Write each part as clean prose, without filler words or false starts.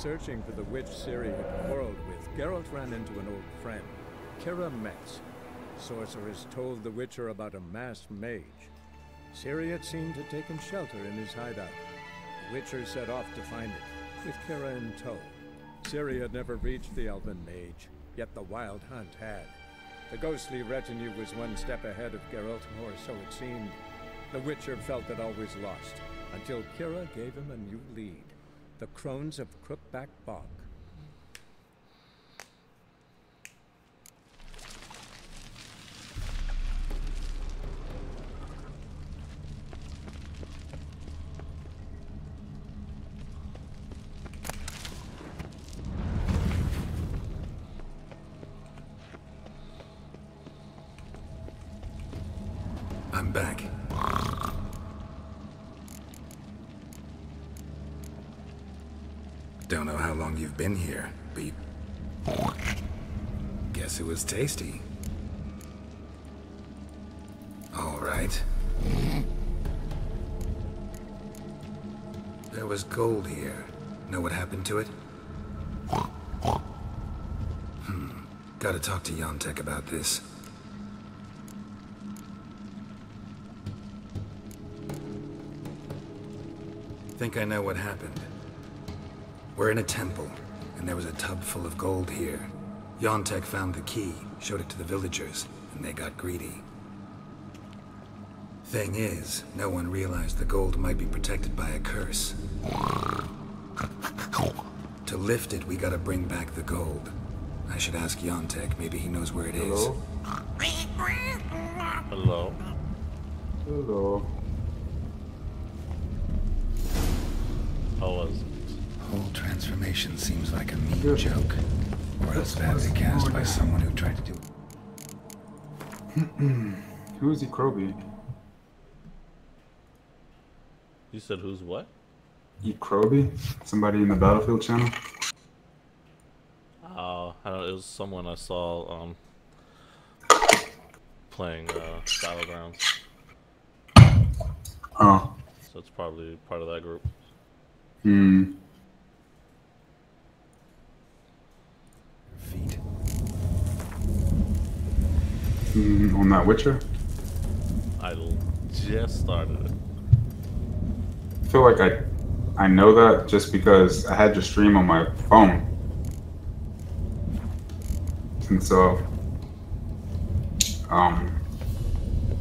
searching for the witch Ciri had quarreled with, Geralt ran into an old friend, Kira Metz. Sorceress told the Witcher about a masked mage. Ciri had seemed to take him shelter in his hideout. The Witcher set off to find it, with Kira in tow. Ciri had never reached the elven mage, yet the wild hunt had. The ghostly retinue was one step ahead of Geralt, or so it seemed. The Witcher felt that all was lost, until Kira gave him a new lead. The Crones of Crookback Bog. I'm back. Don't know how long you've been here, but guess it was tasty. All right. There was gold here. Know what happened to it? Gotta talk to Yontek about this. Think I know what happened. We're in a temple, and there was a tub full of gold here. Yontek found the key, showed it to the villagers, and they got greedy. Thing is, no one realized the gold might be protected by a curse. To lift it, we gotta bring back the gold. I should ask Yontek, maybe he knows where it is. Hello? Hello. How was it? Whole transformation seems like a mean joke. Or else badly cast by someone who tried to do Who is he, Kroby? You said who's what? Eat Kroby? Somebody in the Battlefield channel? I don't know, it was someone I saw playing Battlegrounds. Oh. So it's probably part of that group. feet. On that Witcher? I just started it. I feel like I know that just because I had your stream on my phone. And so,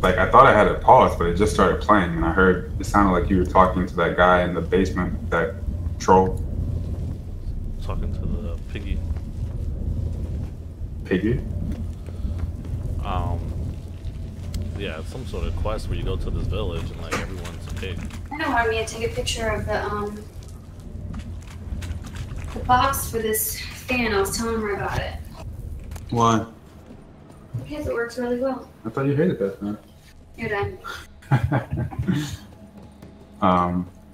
like I thought I had it paused, but it just started playing, and I heard it sounded like you were talking to that guy in the basement, that troll. Talking to the piggy. Piggy? Yeah, it's some sort of quest where you go to this village and like everyone's a pig. I know wanted me to take a picture of the box for this fan. I was telling her about it. Why? Because it works really well. I thought you hated that fan. You're done.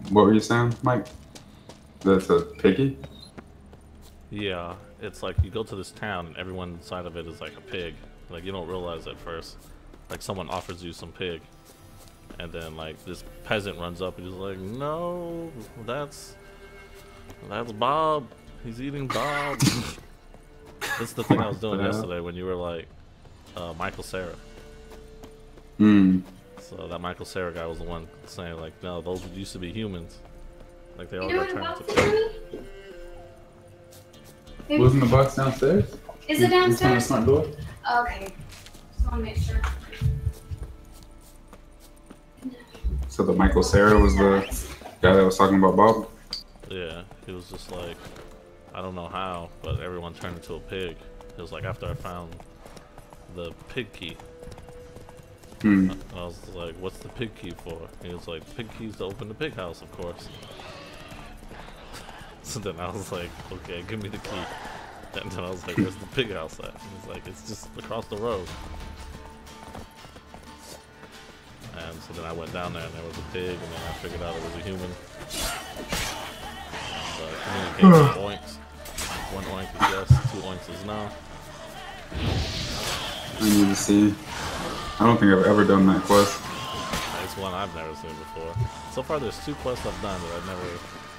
What were you saying, Mike? That's a piggy? Yeah, it's like you go to this town and everyone inside of it is like a pig. Like you don't realize at first. Like someone offers you some pig, and then like this peasant runs up and he's like, "No, that's Bob. He's eating Bob." That's the thing I was doing yesterday when you were like, Michael Cera. So that Michael Cera guy was the one saying like, "No, those used to be humans. Like they all got turned into pigs." Wasn't the box downstairs? Is it downstairs? Front door? Okay. Just want to make sure. So the Michael Cera was the guy that was talking about Bob? Yeah, he was just like, I don't know how, but everyone turned into a pig. It was like after I found the pig key. I was like, what's the pig key for? He was like, pig keys to open the pig house, of course. So then I was like, okay, give me the key. And then I was like, where's the pig house at? And he's like, it's just across the road. And so then I went down there and there was a pig, and then I figured out it was a human. So I communicated with oinks. One oink is yes, 2 oinks is no. I need to see. I don't think I've ever done that quest. That's one I've never seen before. So far, there's 2 quests I've done that I've never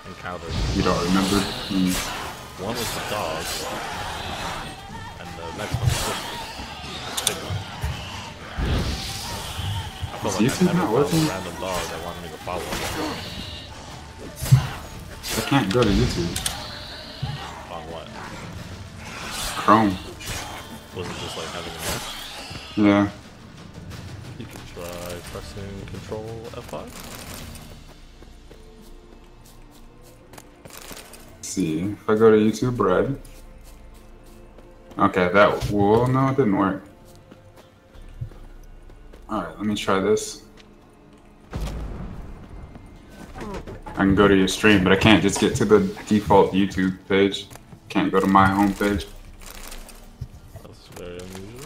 encountered. You don't remember? One was the dog, and the next one was this one. I feel like I never found a random dog that wanted me to follow him. I can't go to YouTube. On what? Chrome. Was it just like having an app? Yeah. You can try pressing Control F5. Let's see, if I go to YouTube, Red. Okay, that. Well, no, it didn't work. Alright, let me try this. I can go to your stream, but I can't just get to the default YouTube page. Can't go to my home page. That's very unusual.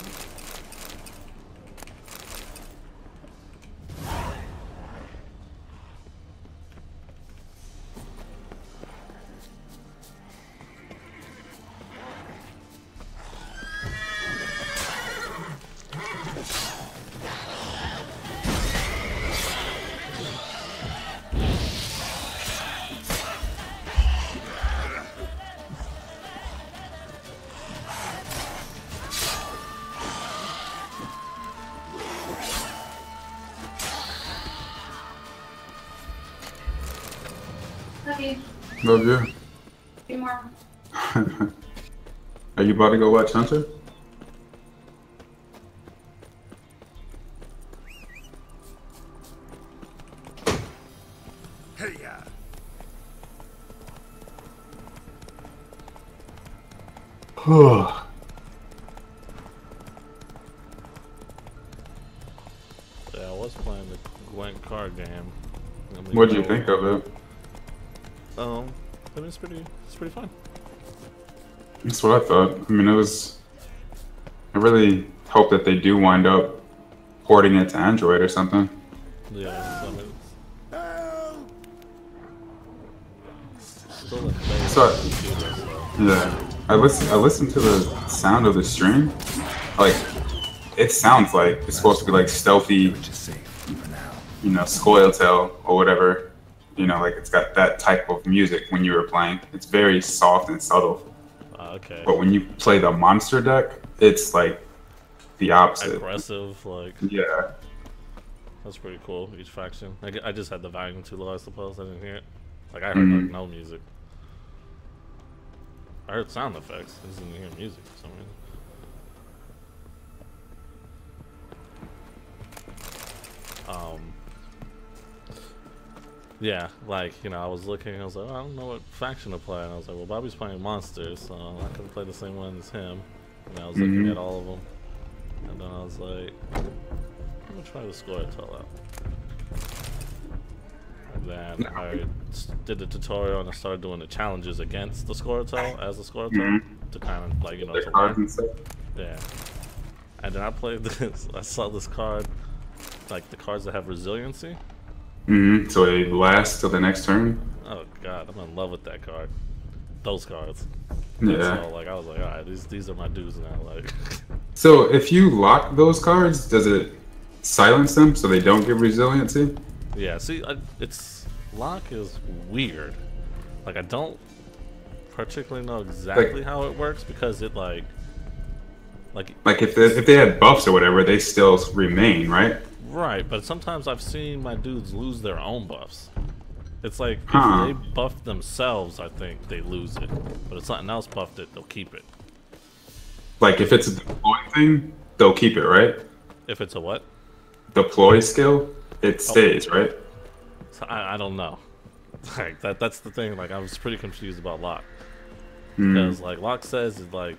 Love you. Love you. Be more. Are you about to go watch Hunter? Hey, yeah. Yeah, I was playing the Gwent card game. What do you think of it? I mean, it's pretty fun. That's what I thought. I mean, I really hope that they do wind up porting it to Android or something. Yeah, I mean, still a base So- computer, so. Yeah. I listened to the sound of the stream. Like, it sounds like it's supposed to be like stealthy, you know, Scoia'tael or whatever. You know, like it's got that type of music when you were playing. It's very soft and subtle. Okay. But when you play the monster deck, it's like the opposite. Aggressive, like. Yeah. That's pretty cool. Each faction. I just had the volume too low, I suppose. I didn't hear it. Like I heard like no music. I heard sound effects. I just didn't hear music for some reason. Yeah, like, you know, I was looking, I was like, oh, I don't know what faction to play, and I was like, well, Bobby's playing monsters, so I can play the same one as him. And I was looking at all of them, and then I was like, I'm gonna try the Scoia'tael out. And then I did the tutorial and I started doing the challenges against the Scoia'tael as the Scoia'tael to kind of like, you know, The to cards learn. and stuff. Yeah. And then I played this. I saw this card, like the cards that have resiliency. So it lasts till the next turn. Oh god, I'm in love with that card. Those cards. Yeah. So like I was like, all right, these are my dudes now. Like. So if you lock those cards, does it silence them so they don't give resiliency? Yeah. See, it's lock is weird. Like I don't particularly know exactly how it works because it like if they had buffs or whatever, they still remain, right? right. But sometimes I've seen my dudes lose their own buffs. It's like Huh. if they buff themselves, I think they lose it. But if something else buffed it, they'll keep it. Like if it's a deploy thing, they'll keep it, right? If it's a what? Deploy skill, it stays, right? So I don't know. Like that's the thing. Like I was pretty confused about lock Hmm. because like lock says it like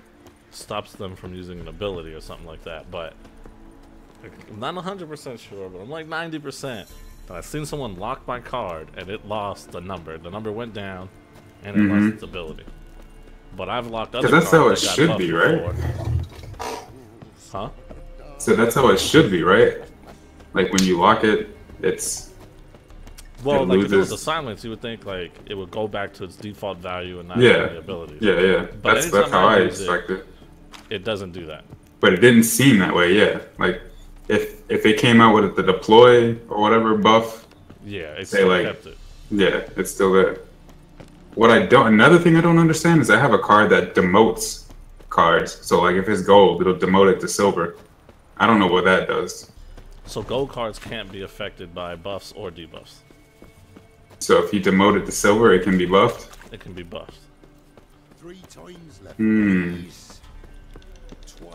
stops them from using an ability or something like that. But like, I'm not 100% sure, but I'm like 90%. I've seen someone lock my card and it lost the number. The number went down and it lost its ability. But I've locked other Because cards that's how it that got should be, buffed right? before. Huh? So that's how it should be, right? Like when you lock it, it's Well, it like if it was loses. a silence, you would think like it would go back to its default value and not Yeah. any abilities. yeah. But That's anytime how I use expect it. it doesn't do that. But it didn't seem that way, yeah. Like if it came out with the deploy or whatever buff, Yeah, it's say still like, kept it. yeah, it's still there. Another thing I don't understand is I have a card that demotes cards. So like if it's gold, it'll demote it to silver. I don't know what that does. So gold cards can't be affected by buffs or debuffs. So if you demote it to silver, it can be buffed. It can be buffed. 3 times left.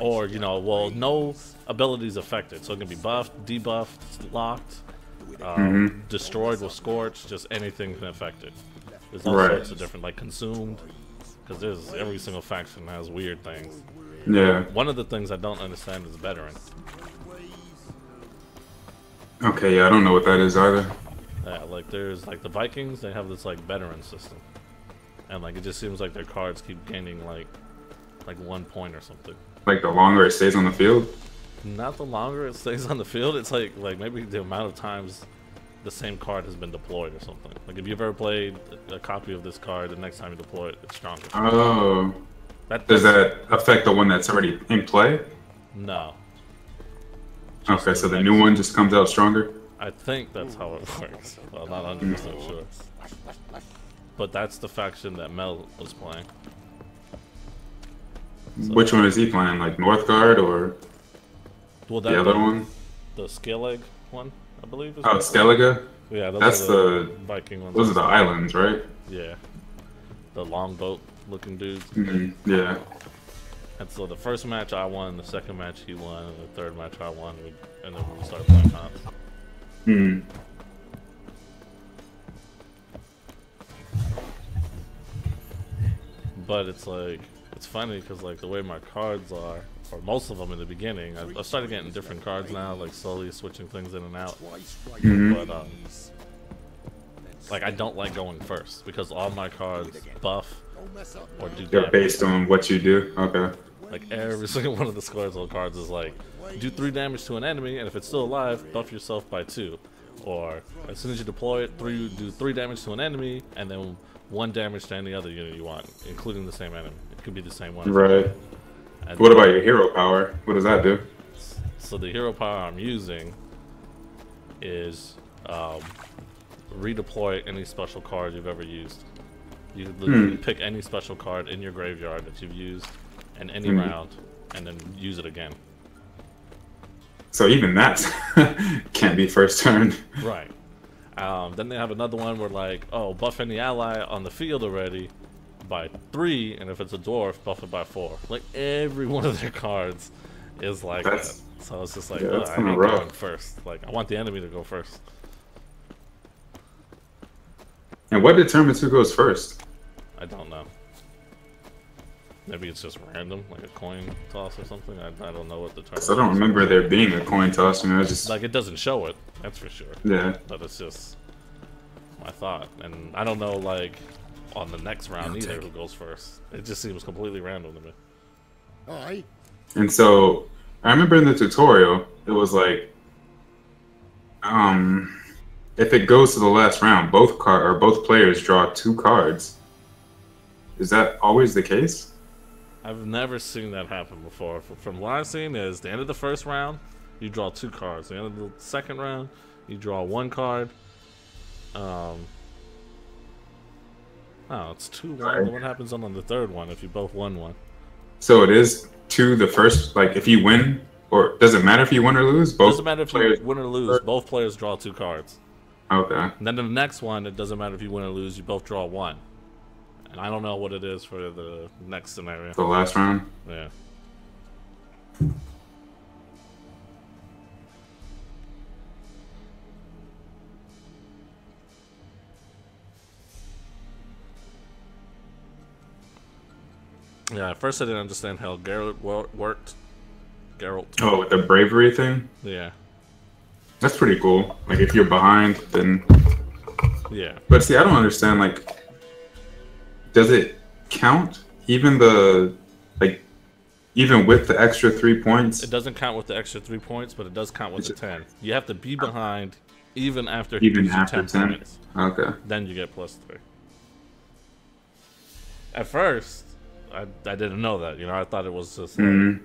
Or, you know, well, no abilities affected. So it can be buffed, debuffed, locked, destroyed with scorch, just anything can affect it. There's all sorts of different, like consumed, because there's every single faction has weird things. Yeah. One of the things I don't understand is veteran. Okay, yeah, I don't know what that is either. Yeah, like there's like the Vikings, they have this like veteran system, and like it just seems like their cards keep gaining like 1 point or something. Like the longer it stays on the field. Not the longer it stays on the field, it's like maybe the amount of times the same card has been deployed or something. Like if you've ever played a copy of this card, the next time you deploy it, it's stronger. Oh. Does that affect the one that's already in play? No. Okay, so the new one just comes out stronger? I think that's how it works. Well, not 100% sure. But that's the faction that Mel was playing. So, which one is he playing? Like Northgard or the other one? The Skellig one, I believe. Is Skellige? Yeah, that's the Viking ones. Those are the islands, right? Yeah. The longboat looking dudes. Yeah. And so the first match I won, the second match he won, and the third match I won, and then we started playing comps. But it's like, it's funny because like the way my cards are, or most of them in the beginning, I started getting different cards now, like slowly switching things in and out. But like I don't like going first because all my cards buff or do damage. They're based on what you do. Okay. Like every single one of the scores on cards is like, do 3 damage to an enemy, and if it's still alive, buff yourself by 2. Or as soon as you deploy it, do 3 damage to an enemy, and then 1 damage to any other unit you want, including the same enemy. It could be the same one. Right. And what about your hero power? What does that do? So the hero power I'm using is redeploy any special card you've ever used. You can literally pick any special card in your graveyard that you've used in any round, and then use it again. So even that can't be first turn. Right. Then they have another one where like, oh, buff any ally on the field already by 3, and if it's a dwarf, buff it by 4. Like every one of their cards is like that. So it's just like, I ain't going first. Like I want the enemy to go first. And what determines who goes first? I don't know. Maybe it's just random, like a coin toss or something. I don't know what determines. I don't remember there being a coin toss. I mean, I just like it doesn't show it. That's for sure. Yeah. But it's just my thought, and I don't know like on the next round either who goes first. It just seems completely random to me. Aye. And so I remember in the tutorial, it was like, if it goes to the last round, both players draw 2 cards. Is that always the case? I've never seen that happen before. From what I've seen is the end of the first round, you draw 2 cards. The end of the second round, you draw 1 card. Oh, it's 2-1. Right. What happens on the third one if you both won 1? So it is 2 the first, like if you win, or does it matter if you win or lose? Both doesn't matter if you win or lose. Both players draw 2 cards. Okay. And then the next one, it doesn't matter if you win or lose. You both draw 1. And I don't know what it is for the next scenario. The last round? Yeah. Yeah, at first I didn't understand how Geralt worked. Geralt. Oh, with the bravery thing? Yeah. That's pretty cool. Like, if you're behind, then... Yeah. But see, I don't understand, like... Does it count? Even the... Like, even with the extra 3 points? It doesn't count with the extra 3 points, but it does count with the 10. You have to be behind even after he gives you 10 points. Okay. Then you get +3. At first... I didn't know that, you know. I thought it was just like,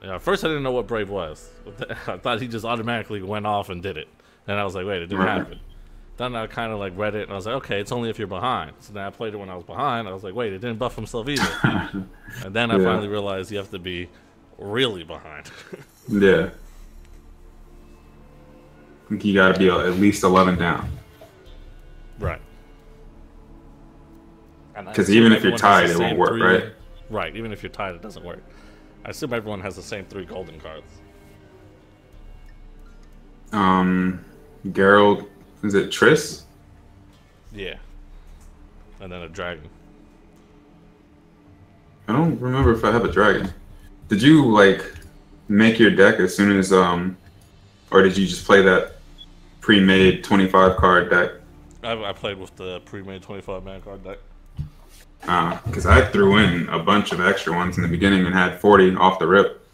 Yeah, at first I didn't know what Brave was. I thought he just automatically went off and did it. And I was like, wait, it didn't happen. Then I kind of like read it and I was like, okay, it's only if you're behind. So then I played it when I was behind. I was like, wait, it didn't buff himself either. And then I finally realized you have to be really behind. Yeah. I think you gotta be at least 11 down. Right. Because even if you're tied, it won't work, right? Right, even if you're tied, it doesn't work. I assume everyone has the same 3 golden cards. Geralt, is it Triss? Yeah. And then a dragon. I don't remember if I have a dragon. Did you, like, make your deck as soon as, or did you just play that pre-made 25 card deck? I played with the pre-made 25 man card deck. Because I threw in a bunch of extra ones in the beginning and had 40 off the rip.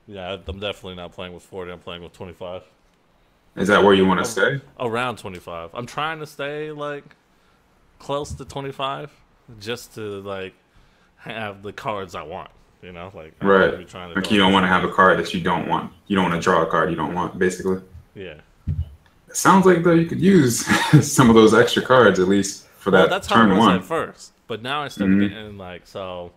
Yeah, I'm definitely not playing with 40. I'm playing with 25. Is that where you want to stay? Around 25. I'm trying to stay like close to 25, just to like have the cards I want. You know, like I'm right. Really trying to like you don't want to have a card that you don't want. You don't want to draw a card you don't want, basically. Yeah. It sounds like though you could use some of those extra cards at least for that that's turn how it was one. at first, but now I started getting like so.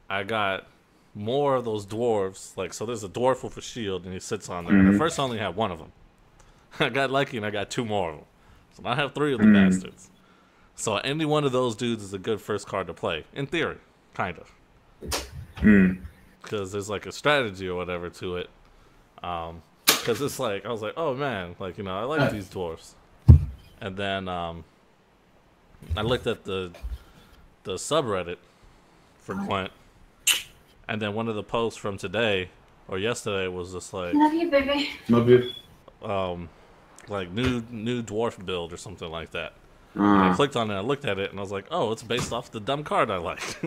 I got more of those dwarves. Like so, there's a dwarf with a shield, and he sits on there. And at first, I only had 1 of them. I got lucky, and I got 2 more of them. So now I have 3 of the bastards. So any one of those dudes is a good first card to play, in theory, kind of. Because there's like a strategy or whatever to it. Because it's like I was like, oh man, like you know, I like these dwarves. And then I looked at the subreddit for Gwent, and then one of the posts from today or yesterday was just like, Love you, baby. Love you. like new dwarf build or something like that. And I clicked on it, I looked at it, and I was like, oh, it's based off the dumb card I like.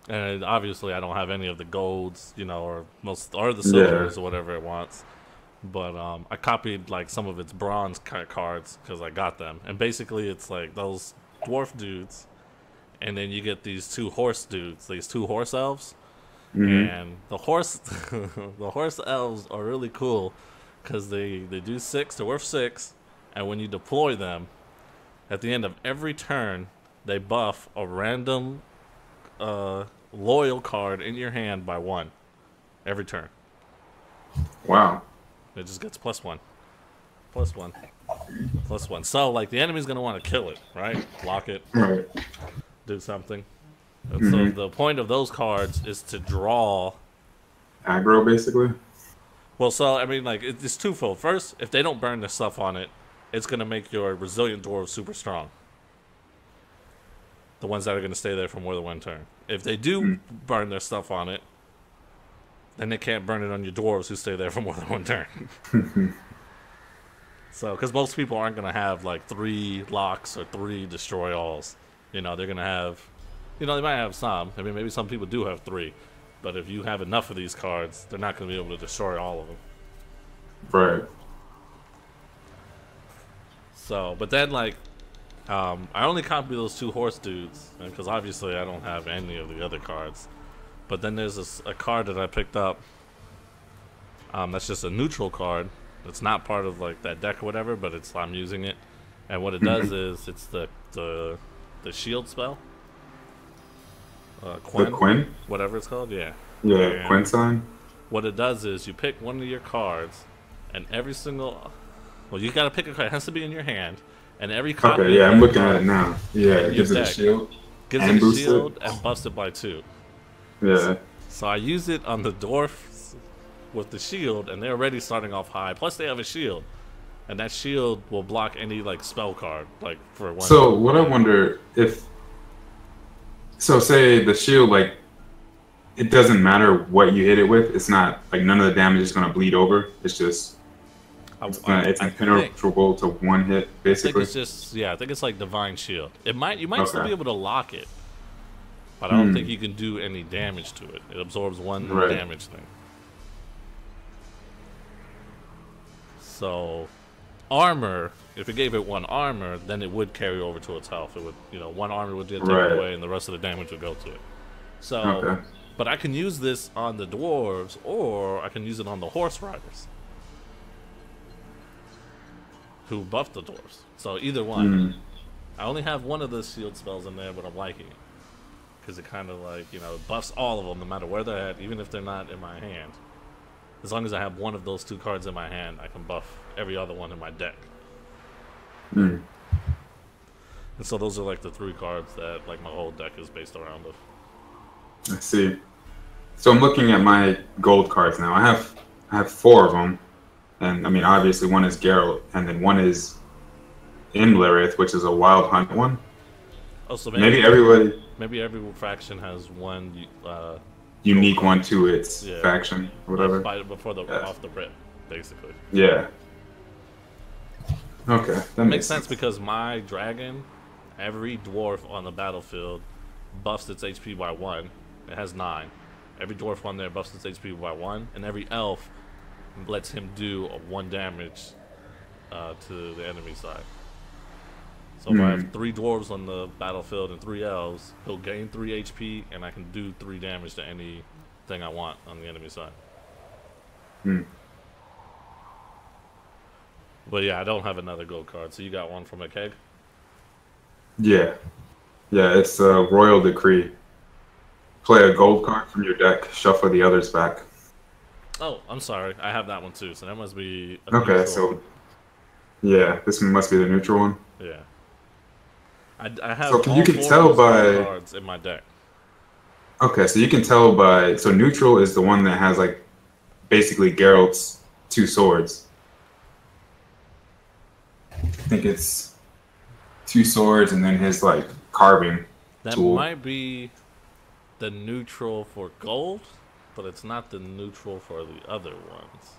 And obviously I don't have any of the golds, you know, or the silvers or whatever it wants. But I copied like some of its bronze cards because I got them, and basically it's like those dwarf dudes, and then you get these 2 horse dudes, these 2 horse elves, and the horse elves are really cool because they do 6, they're worth 6, and when you deploy them, at the end of every turn, they buff a random loyal card in your hand by 1 every turn. Wow. It just gets +1. +1. +1. So, like, the enemy's going to want to kill it, right? Block it. Right. Do something. And so, the point of those cards is to draw... Aggro, basically? Well, so, I mean, like, it's twofold. First, if they don't burn their stuff on it, it's going to make your resilient dwarves super strong. The ones that are going to stay there for more than 1 turn. If they do burn their stuff on it, then they can't burn it on your dwarves who stay there for more than 1 turn. So, because most people aren't going to have, like, 3 locks or 3 destroy alls. You know, they're going to have... You know, they might have some. I mean, maybe some people do have 3. But if you have enough of these cards, they're not going to be able to destroy all of them. Right. So, but then, like... I only copy those 2 horse dudes. Because obviously I don't have any of the other cards. But then there's a card that I picked up. That's just a neutral card. It's not part of like that deck or whatever, but I'm using it. And what it does is it's the shield spell. Quen, Quinn? whatever it's called. Yeah. Yeah, And Quinn sign. what it does is you pick one of your cards, and every single... Well, you gotta pick a card. It has to be in your hand. And every card... Okay, yeah, I'm looking at it now. Yeah, it gives it a deck shield. Gives and it a boosts shield it. and buffs it by 2. Yeah. So I use it on the dwarfs with the shield, and they're already starting off high. Plus, they have a shield, and that shield will block any like spell card, like for 1. So what I wonder if... So say the shield, like, it doesn't matter what you hit it with. It's not, like, none of the damage is going to bleed over. It's just... It's impenetrable to 1 hit, I think basically. it's just I think it's like divine shield. You might still Okay. be able to lock it, but I don't think you can do any damage to it. It absorbs 1 Right. damage thing. So armor, if it gave it 1 armor, then it would carry over to its health. It would, 1 armor would get taken away, and the rest of the damage would go to it. So, Okay. but I can use this on the dwarves, or I can use it on the horse riders who buff the dwarves. So either one. I only have one of the shield spells in there, but I'm liking it because it kind of like buffs all of them, no matter where they're at, even if they're not in my hand. As long as I have one of those 2 cards in my hand, I can buff every other one in my deck. And so those are like the 3 cards that like my whole deck is based around of. I see. So I'm looking at my gold cards now. I have 4 of them, and I mean obviously one is Geralt, and then one is Imlerith, which is a Wild Hunt one. Oh, so maybe everybody. Maybe every faction has one unique one to its faction, whatever. Before off the rip, basically. Yeah. Okay, that makes sense because my dragon, every dwarf on the battlefield buffs its HP by 1. It has 9. Every dwarf on there buffs its HP by 1, and every elf lets him do 1 damage to the enemy side. So if I have 3 dwarves on the battlefield and 3 elves, he'll gain 3 HP, and I can do 3 damage to anything I want on the enemy side. But yeah, I don't have another gold card. So you got one from a keg? Yeah. Yeah, it's a Royal Decree. Play a gold card from your deck, shuffle the others back. Oh, I'm sorry. I have that one too, so that must be okay, so yeah, this one must be the neutral one. Yeah. I have so you can tell by cards in my deck. Okay, so you can tell by neutral is the one that has like basically Geralt's 2 swords. I think it's 2 swords and then his like carving tool. Might be the neutral for gold, but it's not the neutral for the other ones.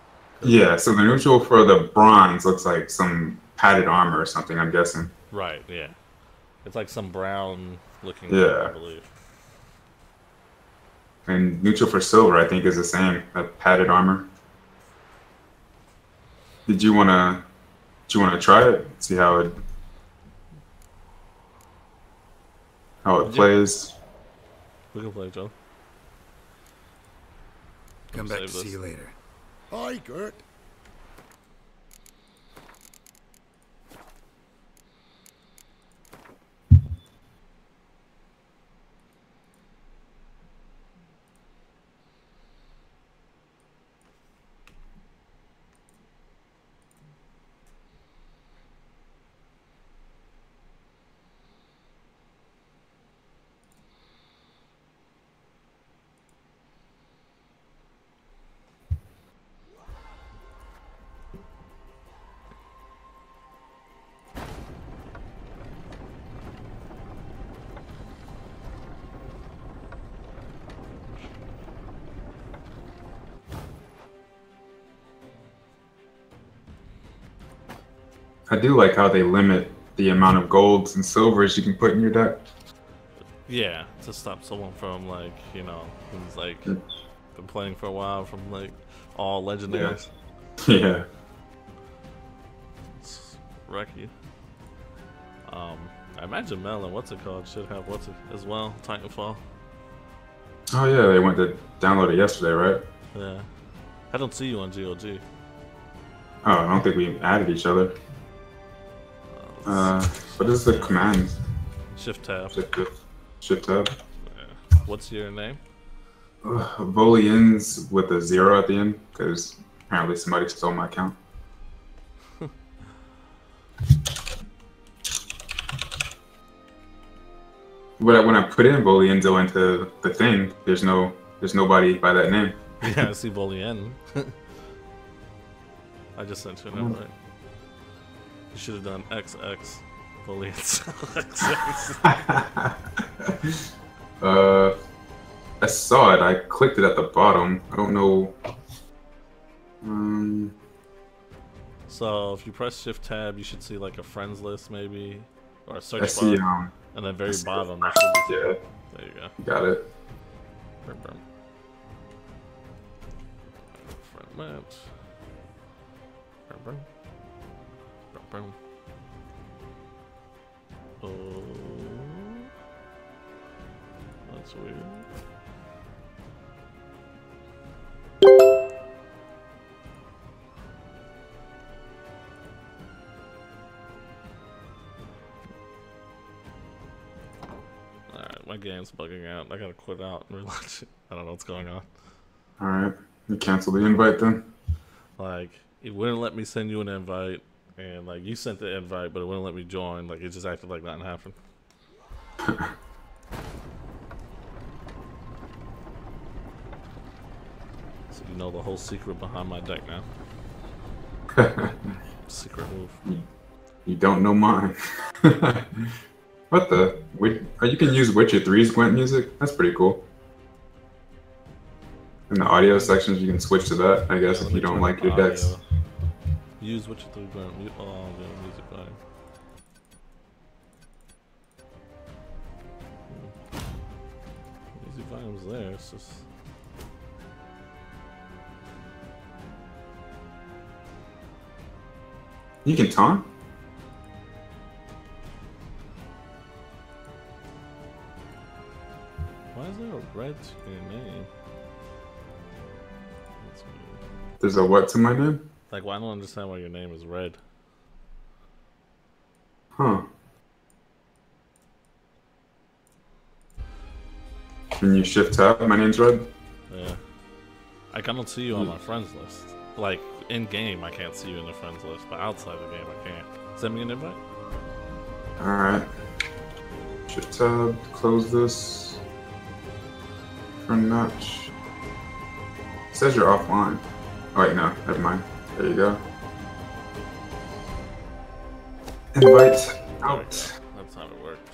Yeah, so the neutral for the bronze looks like some padded armor or something, I'm guessing. Right, yeah. It's like some brown looking yeah. I believe. And neutral for silver, I think, is the same. That padded armor. Did you wanna try it? See how it plays? We can play, Joe. Come back to see you later. Hi, Gert. I do like how they limit the amount of golds and silvers you can put in your deck. Yeah, to stop someone from like, who's like been playing for a while from like all legendaries. Yeah. It's wrecky. I imagine Mel and what's it called should have what's it as well, Titanfall. Oh yeah, they went to download it yesterday, right? Yeah. I don't see you on GOG. Oh, I don't think we added each other. What is the command? Shift tab. Shift tab. Yeah. What's your name? Voliens with a 0 at the end, because apparently somebody stole my account. But when I put in Volienzo into the thing, there's nobody by that name. Yeah, I see Volien. I just sent you an invite. You should have done XX Volienzo. I saw it. I clicked it at the bottom. I don't know. So if you press Shift Tab, you should see like a friends list maybe, or a search I see, bar, and then very bottom there should be. Yeah. There you go. Got it. Friend match. room. Oh, that's weird. Alright, my game's bugging out. I gotta quit out and relaunch it. I don't know what's going on. Alright. You cancel the invite then? Like, it wouldn't let me send you an invite, and like you sent the invite, but it wouldn't let me join. Like, it just acted like nothing happened. So you know the whole secret behind my deck now. Secret move. You don't know mine. What the? You can use Witcher 3's Gwent music? That's pretty cool. In the audio sections, you can switch to that, I guess, if you don't like your decks. Use Witcher 3 Gwent. Mute all the music volume. Music volume's there, it's just... You can taunt? Why is there a red to your name? That's weird. There's a what to my name? Like, well, I don't understand why your name is red. Huh. When you shift tab, my name's red? Yeah. Like, I don't see you on my friends list. Like, in game, I can't see you in the friends list, but outside the game, I can't. Send me an invite. Alright. Shift tab, close this. Turn notch. It says you're offline. Oh wait, no, never mind. There you go. Invite out. That's how it worked.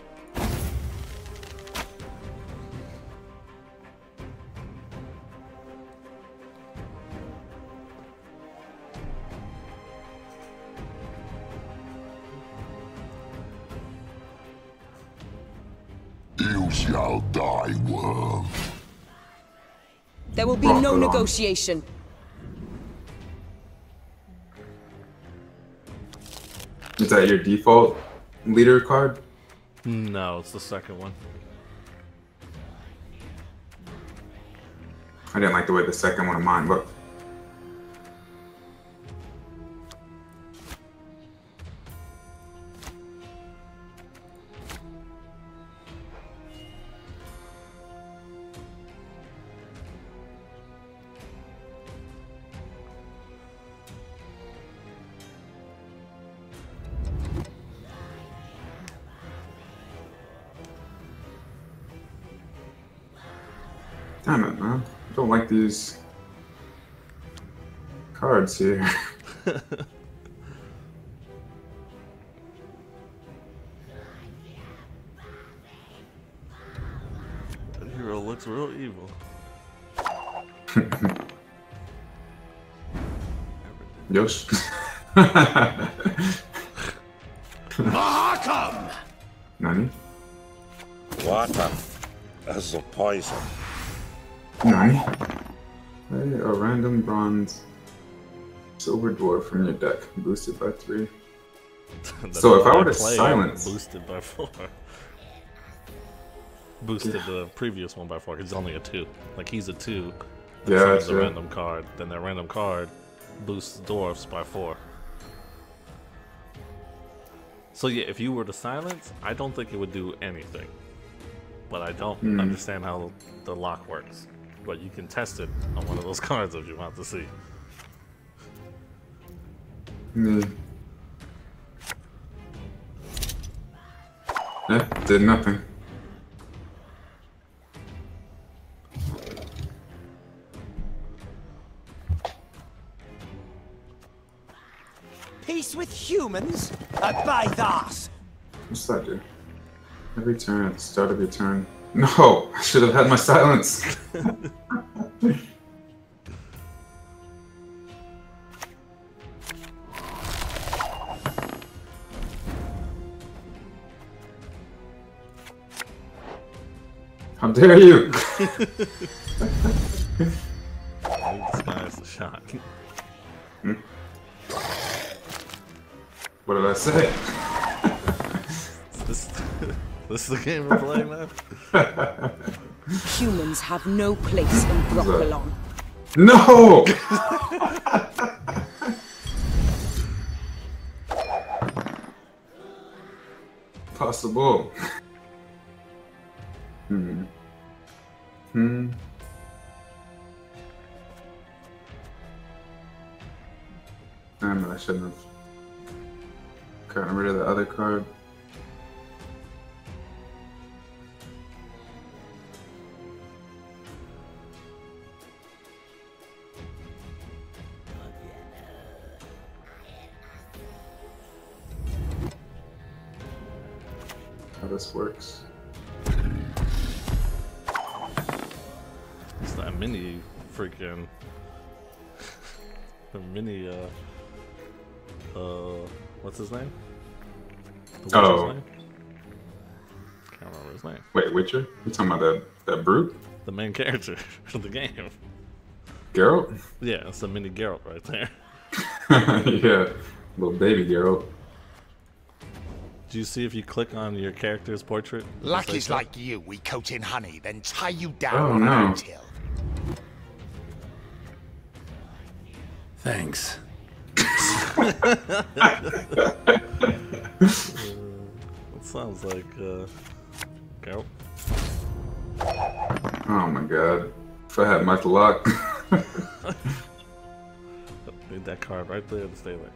You shall die, worm. There will be no negotiation. Is that your default leader card? No, it's the second one. I didn't like the way the second one of mine looked. Damn it, man. I don't like these cards here. That hero looks real evil. Yosh. Mahakam! Nani? Water as a poison. Nani? Play a random bronze silver dwarf from your deck, boosted by 3. So if I were to silence... Boosted by 4. Boosted the previous one by 4, because he's only a 2. Like, he's a 2. Yeah, that's a random card. Then that random card boosts dwarfs by 4. So yeah, if you were to silence, I don't think it would do anything. But I don't understand how the lock works. But you can test it on one of those cards if you want to see. Yeah, did nothing. Peace with humans? By thus. What's that do? Every turn at the start of your turn. No! I should have had my silence! How dare you! I disguise the shot. What did I say? This, this is the game we're playing, man. Humans have no place in Broccolon. No! Possible. Hmm. Damn it, I shouldn't have gotten rid of the other card. How this works. It's that mini freaking the mini what's his name? The Witcher's name? Can't remember his name. Wait, Witcher? You talking about that brute? The main character of the game. Geralt? Yeah, it's a mini Geralt right there. Yeah, little baby Geralt. Do you see if you click on your character's portrait? Lackeys like you, we coat in honey, then tie you down Oh, on no. an anthill. Thanks. It sounds like Geralt. Oh my god. If I had much luck. Need that card right there to stay there.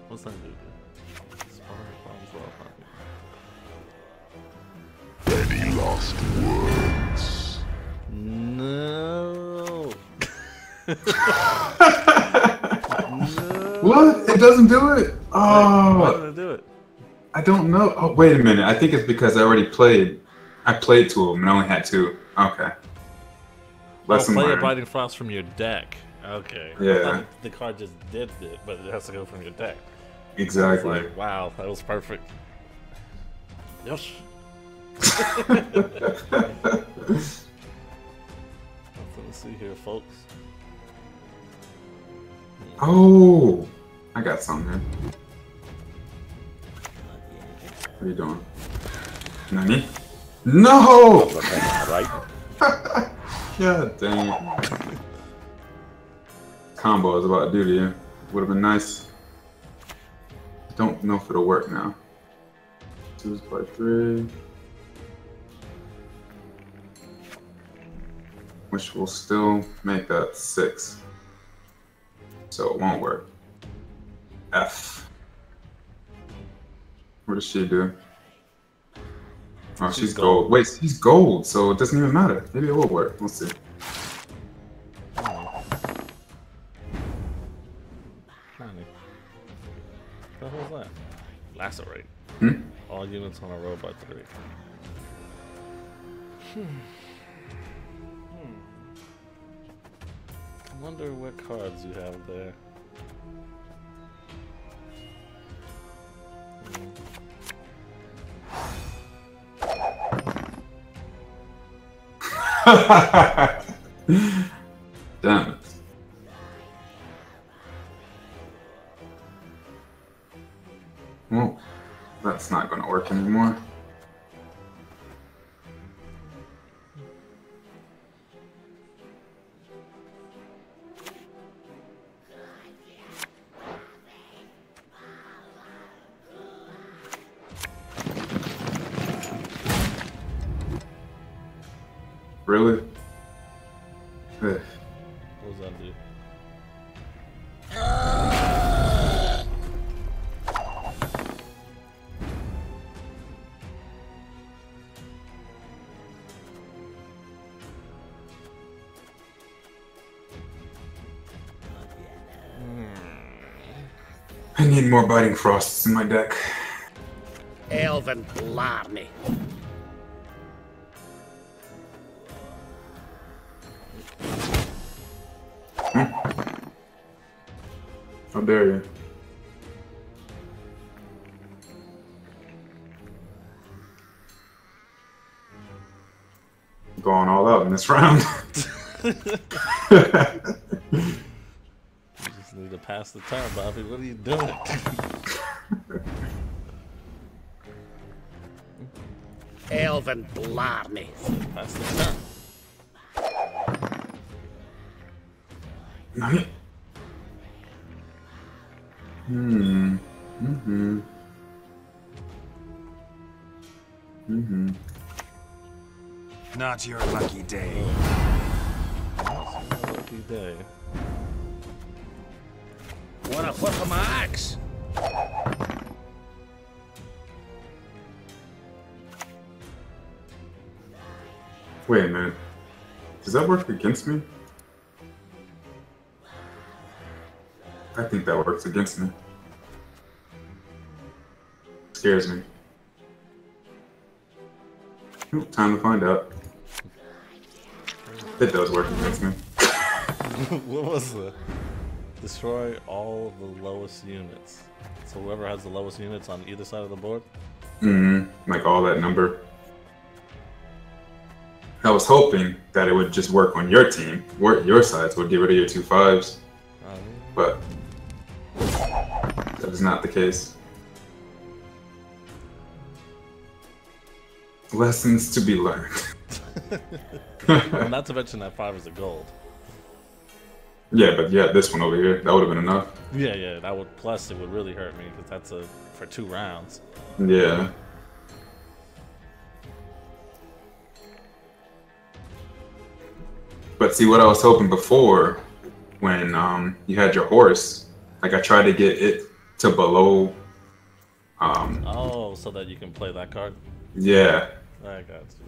What's that do? Any lost words? No. No. What? It doesn't do it? Oh. Why did it do it? I don't know. Oh, wait a minute. I think it's because I already played. I played 2 of them and I only had 2. Okay. Lesson play a learned. Biting Frost from your deck. Okay. Yeah. I thought the card just did it, but it has to go from your deck. Exactly. It's like, wow, that was perfect. Yes. Nothing to see here, folks. Oh, I got something here. What are you doing? Nani? No! Right? God dang it. Combo I was about to do to you. Would have been nice. Don't know if it'll work now. 2 by 3. Which will still make that 6. So it won't work. F. What does she do? Oh, she's gold. Wait, she's gold, so it doesn't even matter. Maybe it will work. We'll see. What the hell was that? Lacerate. All units on a row by 3. I wonder what cards you have there. Damn it. Well, that's not going to work anymore. Really? What does that do? I need more Biting Frosts in my deck. Elven Blarney. How dare you? Going all out in this round. to pass the turn, Bobby. What are you doing? Elven blarney. Pass the turn. Not your lucky day. Lucky day. Wanna hook my axe? Wait a minute. Does that work against me? I think that works against me. Scares me. Ooh, time to find out. It does work against me. What was the destroy all the lowest units? So whoever has the lowest units on either side of the board? Like all that number. I was hoping that it would just work on your team, work your sides, would get rid of your 2 5s. But that is not the case. Lessons to be learned. Well, not to mention that 5 is a gold. Yeah, but yeah, this one over here, that would have been enough. Yeah, that would. Plus, it would really hurt me because that's for 2 rounds. Yeah. But see, what I was hoping before, when you had your horse, like I tried to get it to below. Oh, so that you can play that card. Yeah. I got you.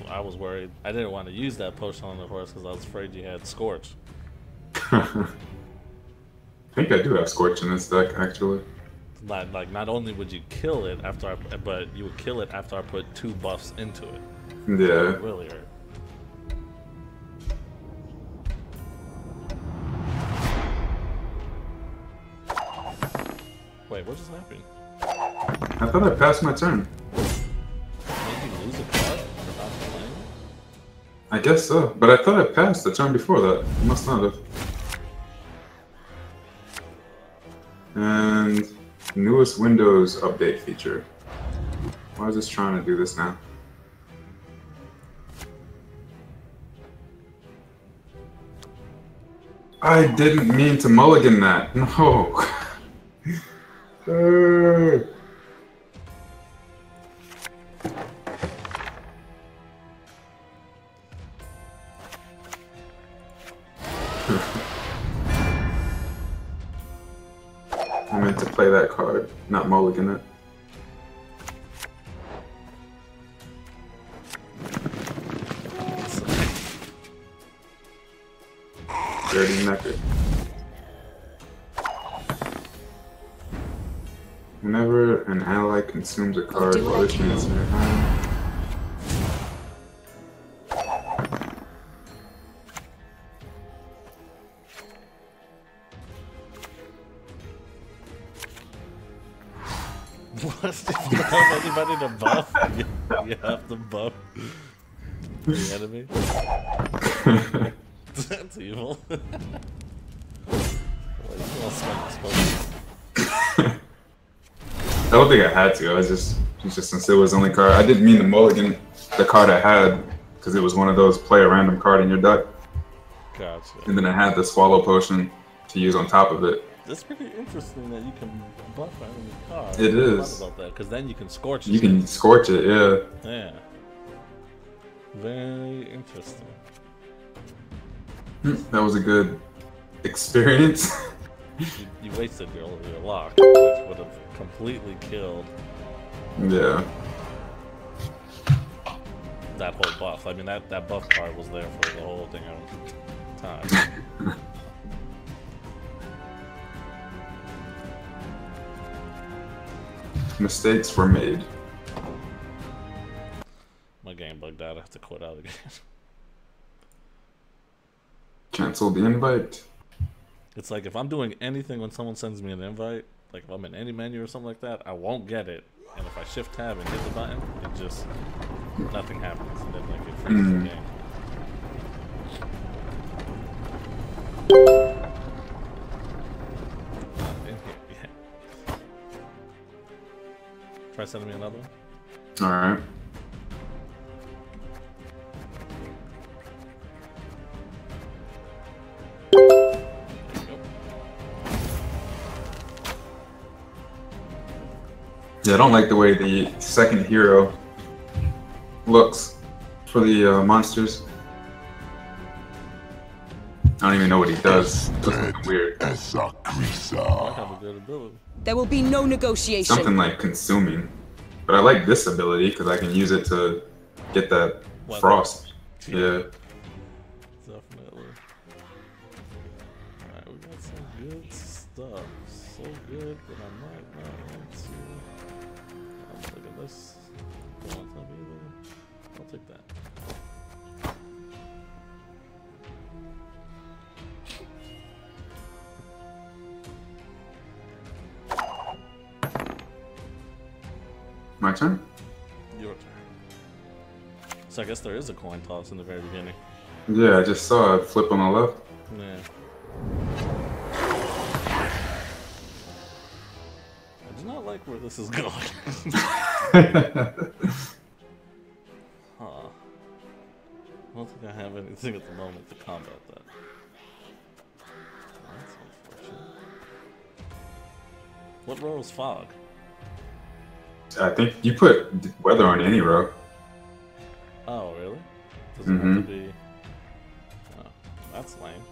I was worried. I didn't want to use that potion on the horse because I was afraid you had Scorch. I think I do have Scorch in this deck, actually. Not only would you kill it but you would kill it after I put 2 buffs into it. Yeah. It really hurt. Wait, what just happened? I thought I passed my turn. Did you lose a card for not playing? I guess so, but I thought I passed the turn before that. I must not have. And newest Windows update feature. Why is this trying to do this now? I didn't mean to mulligan that. No. I meant to play that card, not mulligan it. Dirty necker. Whenever an ally consumes a card while this unit's in their hand. What? If you don't have anybody to buff, you have to buff the enemy? That's evil. I don't think I had to. I was just since it was the only card. I didn't mean to mulligan the card I had because it was one of those play a random card in your deck. Gotcha. And then I had the swallow potion to use on top of it. It's pretty interesting that you can buff enemy card. It is. About that, because then you can scorch it. You can scorch it, yeah. Yeah. Very interesting. That was a good experience. You wasted your lock, which would have completely killed. Yeah. That whole buff. I mean, that buff card was there for the whole thing at time. Mistakes were made. My game bugged out. I have to quit out again. Cancel the invite. It's like if I'm doing anything when someone sends me an invite, like if I'm in any menu or something like that, I won't get it. And if I shift tab and hit the button, it just nothing happens, and then like it freezes the game. sending me another one? All right. Yeah, I don't like the way the second hero looks for the monsters. I don't even know what he does. It looks like weird. I have a good ability. There will be no negotiation. Something like consuming. But I like this ability because I can use it to get that frost. Yeah. Definitely. Alright, we got some good stuff. So good that I might not want to. Look at this. Don't want that either. I'll take that. My turn? Your turn. So I guess there is a coin toss in the very beginning. Yeah, I just saw a flip on the left. Yeah. I do not like where this is going. Huh. I don't think I have anything at the moment to combat that. That's unfortunate. What row is fog? I think you put weather on any row. Oh, really? Does it have to be... Oh, that's lame.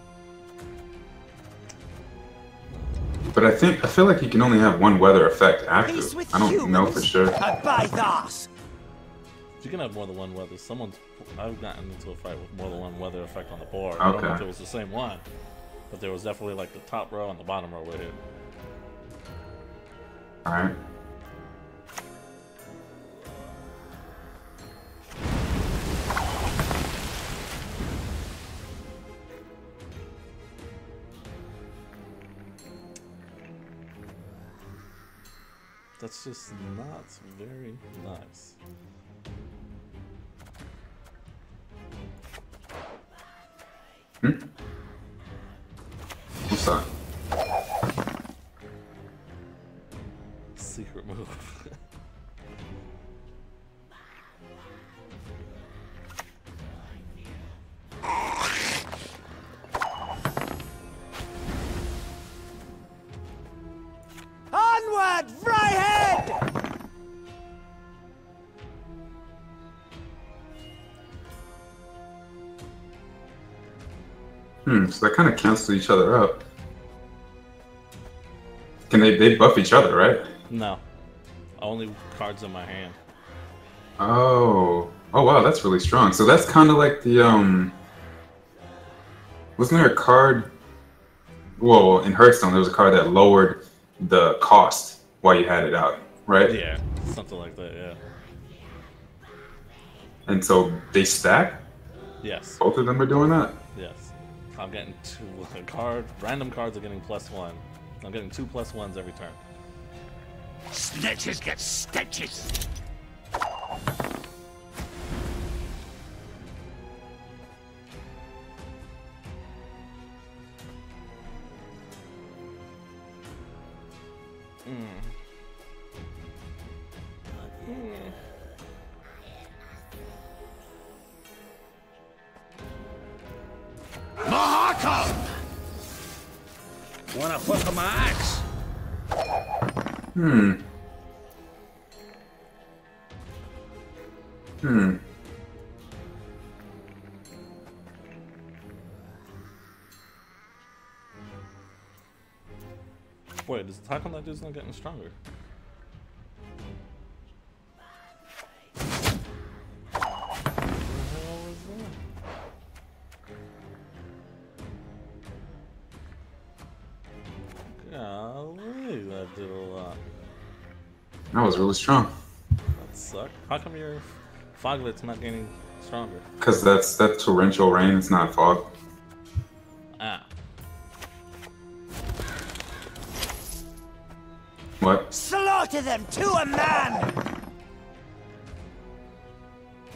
But I feel like you can only have one weather effect active. I don't know for sure. You can have more than one weather. I've gotten into a fight with more than one weather effect on the board. I don't know if it was the same one, but there was definitely like the top row and the bottom row were hit. Alright. That's just not very nice. What's that? Secret move. Onward, Fryhead! So they kind of cancel each other out. Can they buff each other, right? No. Only cards in my hand. Oh. Oh wow, that's really strong. So that's kind of like the wasn't there a card? Well, in Hearthstone there was a card that lowered the cost while you had it out, right? Yeah, something like that, yeah. And so they stack? Yes. Both of them are doing that? Yes. I'm getting random cards are getting +1. I'm getting 2 +1s every turn. Snitches get stitches! Mahaka! Wanna hook my axe? Wait, how come that dude's not getting stronger? What the hell was that? Golly, that did a lot. That was really strong. That sucked. How come your Foglet's not getting stronger? Because that's torrential rain, it's not fog. Ah. What? Slaughter them to a man!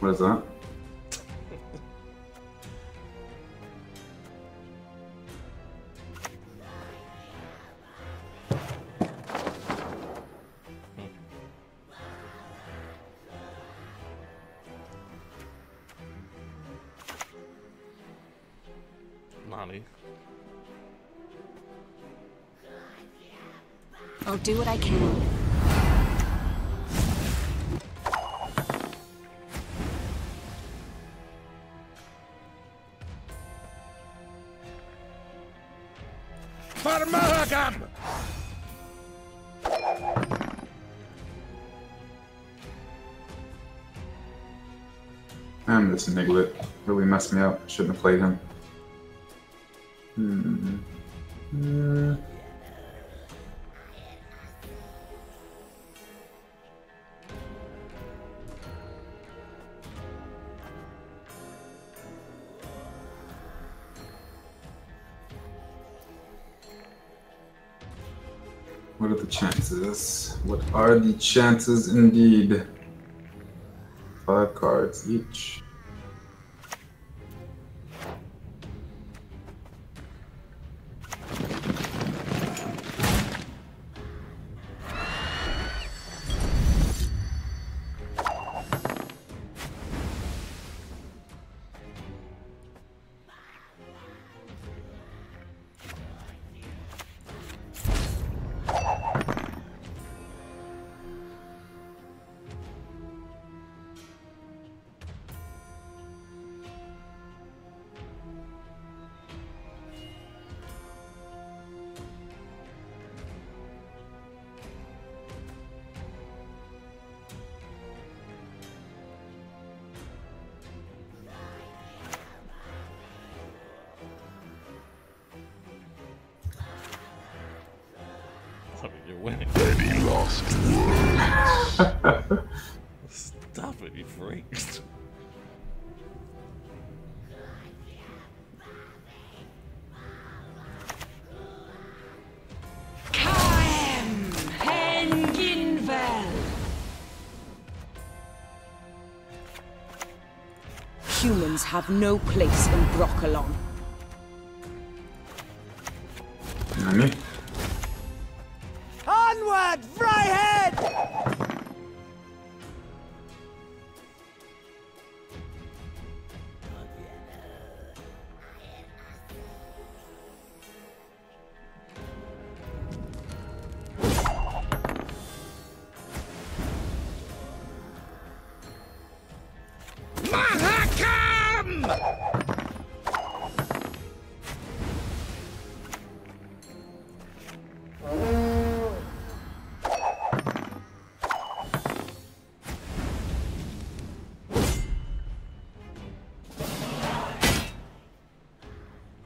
What is that? Nani. I'll do what I can. Damn, this Niglet really messed me up. Shouldn't have played him. What are the chances? What are the chances indeed? 5 cards each. You're winning. Any lost words? Stop it, you freaks. Humans have no place in Broccolon. Nani? Onward, Fryhead!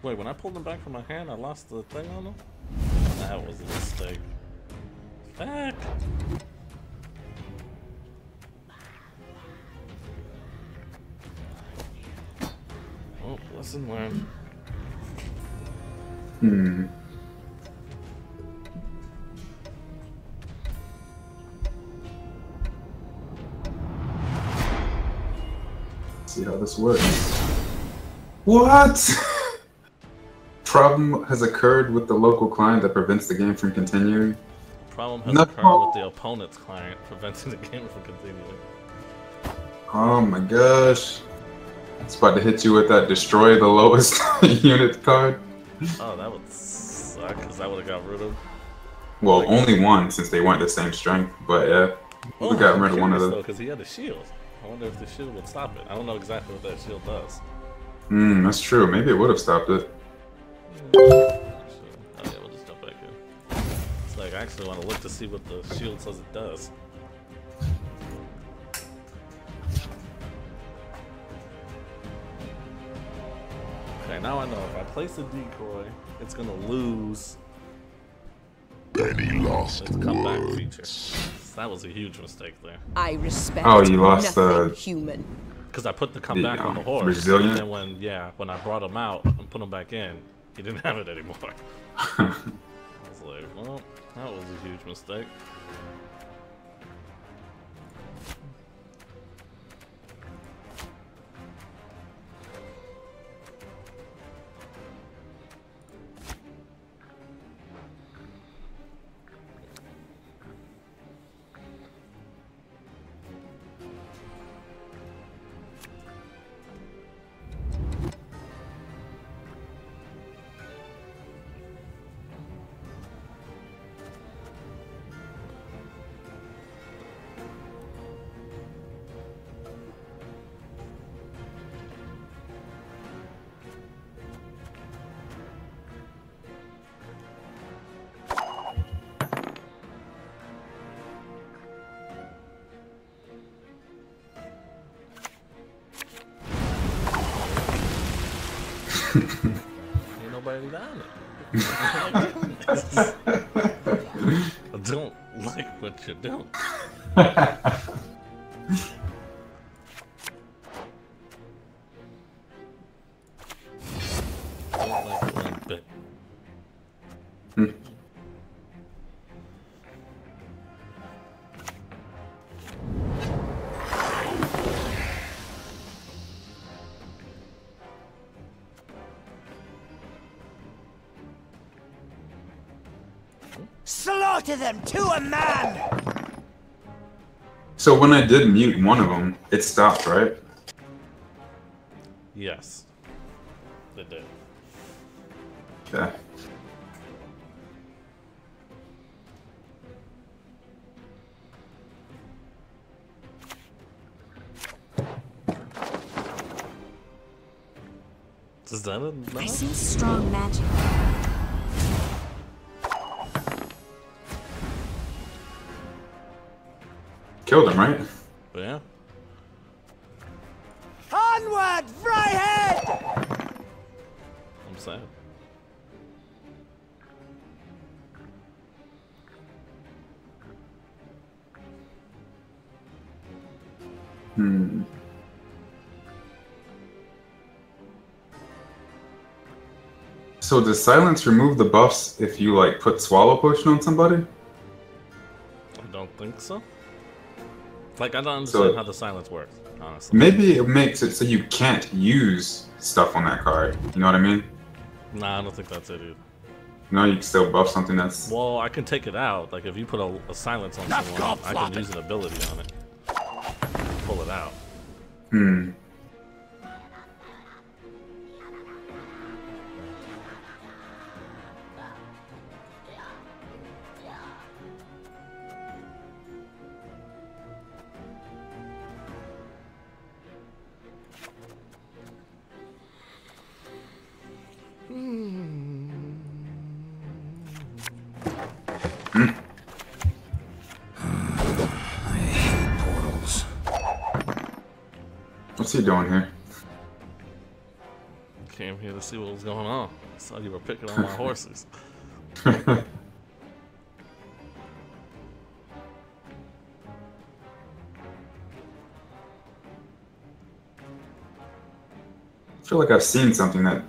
Wait, when I pulled them back from my hand, I lost the thing on them? That was a mistake. Fuck! Oh, lesson learned. See how this works. What? Problem has occurred with the local client that prevents the game from continuing. Problem has occurred with the opponent's client, preventing the game from continuing. Oh my gosh. It's about to hit you with that destroy the lowest unit card. Oh, that would suck, because that would have got rid of. Well, like, only one since they weren't the same strength, but yeah. We got rid of one of them. Because he had a shield. I wonder if the shield would stop it. I don't know exactly what that shield does. That's true. Maybe it would have stopped it. Oh yeah, we'll just jump back in. It's like I actually want to look to see what the shield says it does. Okay, now I know if I place a decoy, it's gonna lose Any lost its comeback words? feature. That was a huge mistake there. I respect Oh, you lost nothing the- human. Because I put the comeback on the horse, resilient? and then when I brought him out and put him back in, he didn't have it anymore. I was like, well, that was a huge mistake. Ain't nobody down there. I don't like what you're doing. Don't like it one bit. Slaughter them to a man! So when I did mute one of them, it stopped, right? Yes. They did. Okay. Is that a no? I see strong magic. Killed him, right? Yeah. Onward, Fryhead! I'm sad. So does silence remove the buffs if you like put swallow potion on somebody? I don't think so. Like, I don't understand So- how the silence works, honestly. Maybe it makes it so you can't use stuff on that card. You know what I mean? Nah, I don't think that's it either. No, you can still buff something that's. Well, I can take it out. Like, if you put a silence on Knock someone, off, I flop can use an ability on it. Pull it out. Hmm. I hate portals. What's he doing here? Came here to see what was going on. Saw you were picking on my horses. I feel like I've seen something that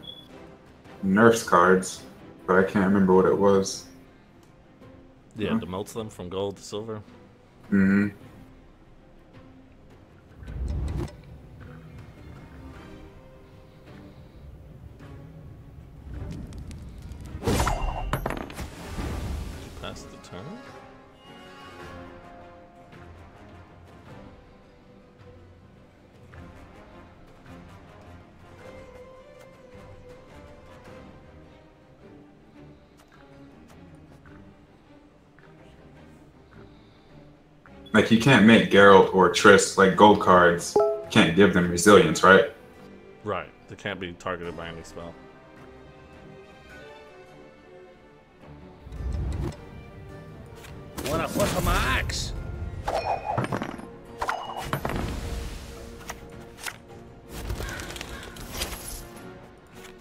nerfs cards, but I can't remember what it was. Yeah, demotes them from gold to silver. Mm-hmm. Pass the turn. Like you can't make Geralt or Triss like gold cards. Can't give them resilience, right? Right. They can't be targeted by any spell. Wanna flip my axe?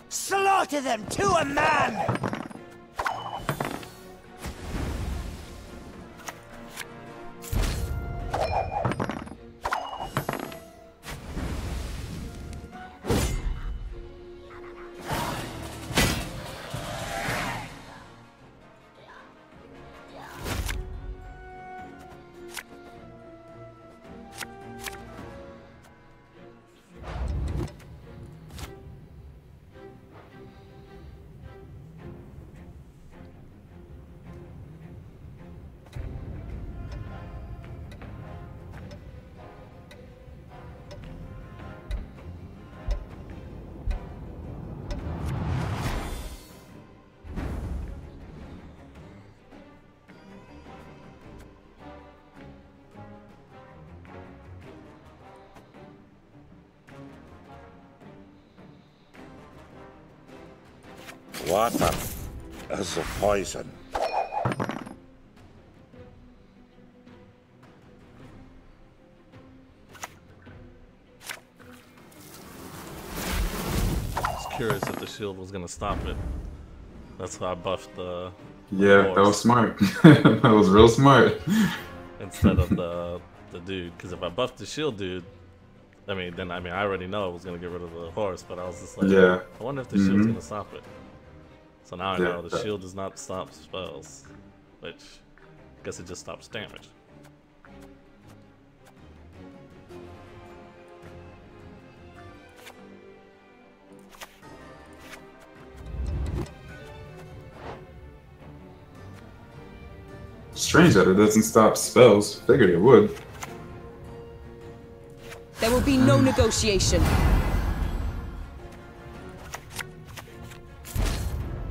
Slaughter them to a man! Water is a poison. curious if the shield was gonna stop it. That's why I buffed the Yeah, horse that was smart. That was real smart. instead of the dude. Because if I buffed the shield dude, I already know I was gonna get rid of the horse, but I was just like, Yeah. I wonder if the shield's gonna stop it. So now I Yeah, know the shield does not stop spells, which I guess it just stops damage. Strange that it doesn't stop spells. Figured it would. There will be no negotiation.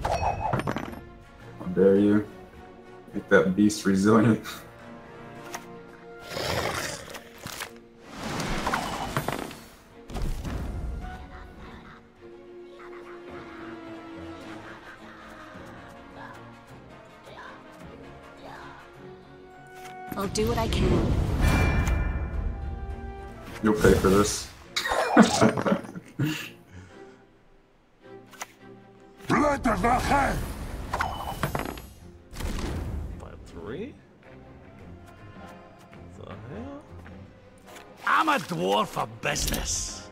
How dare you? Make that beast resilient. I'll do what I can. You'll pay for this. Blood of the hand! By 3? The hell? I'm a dwarf for business.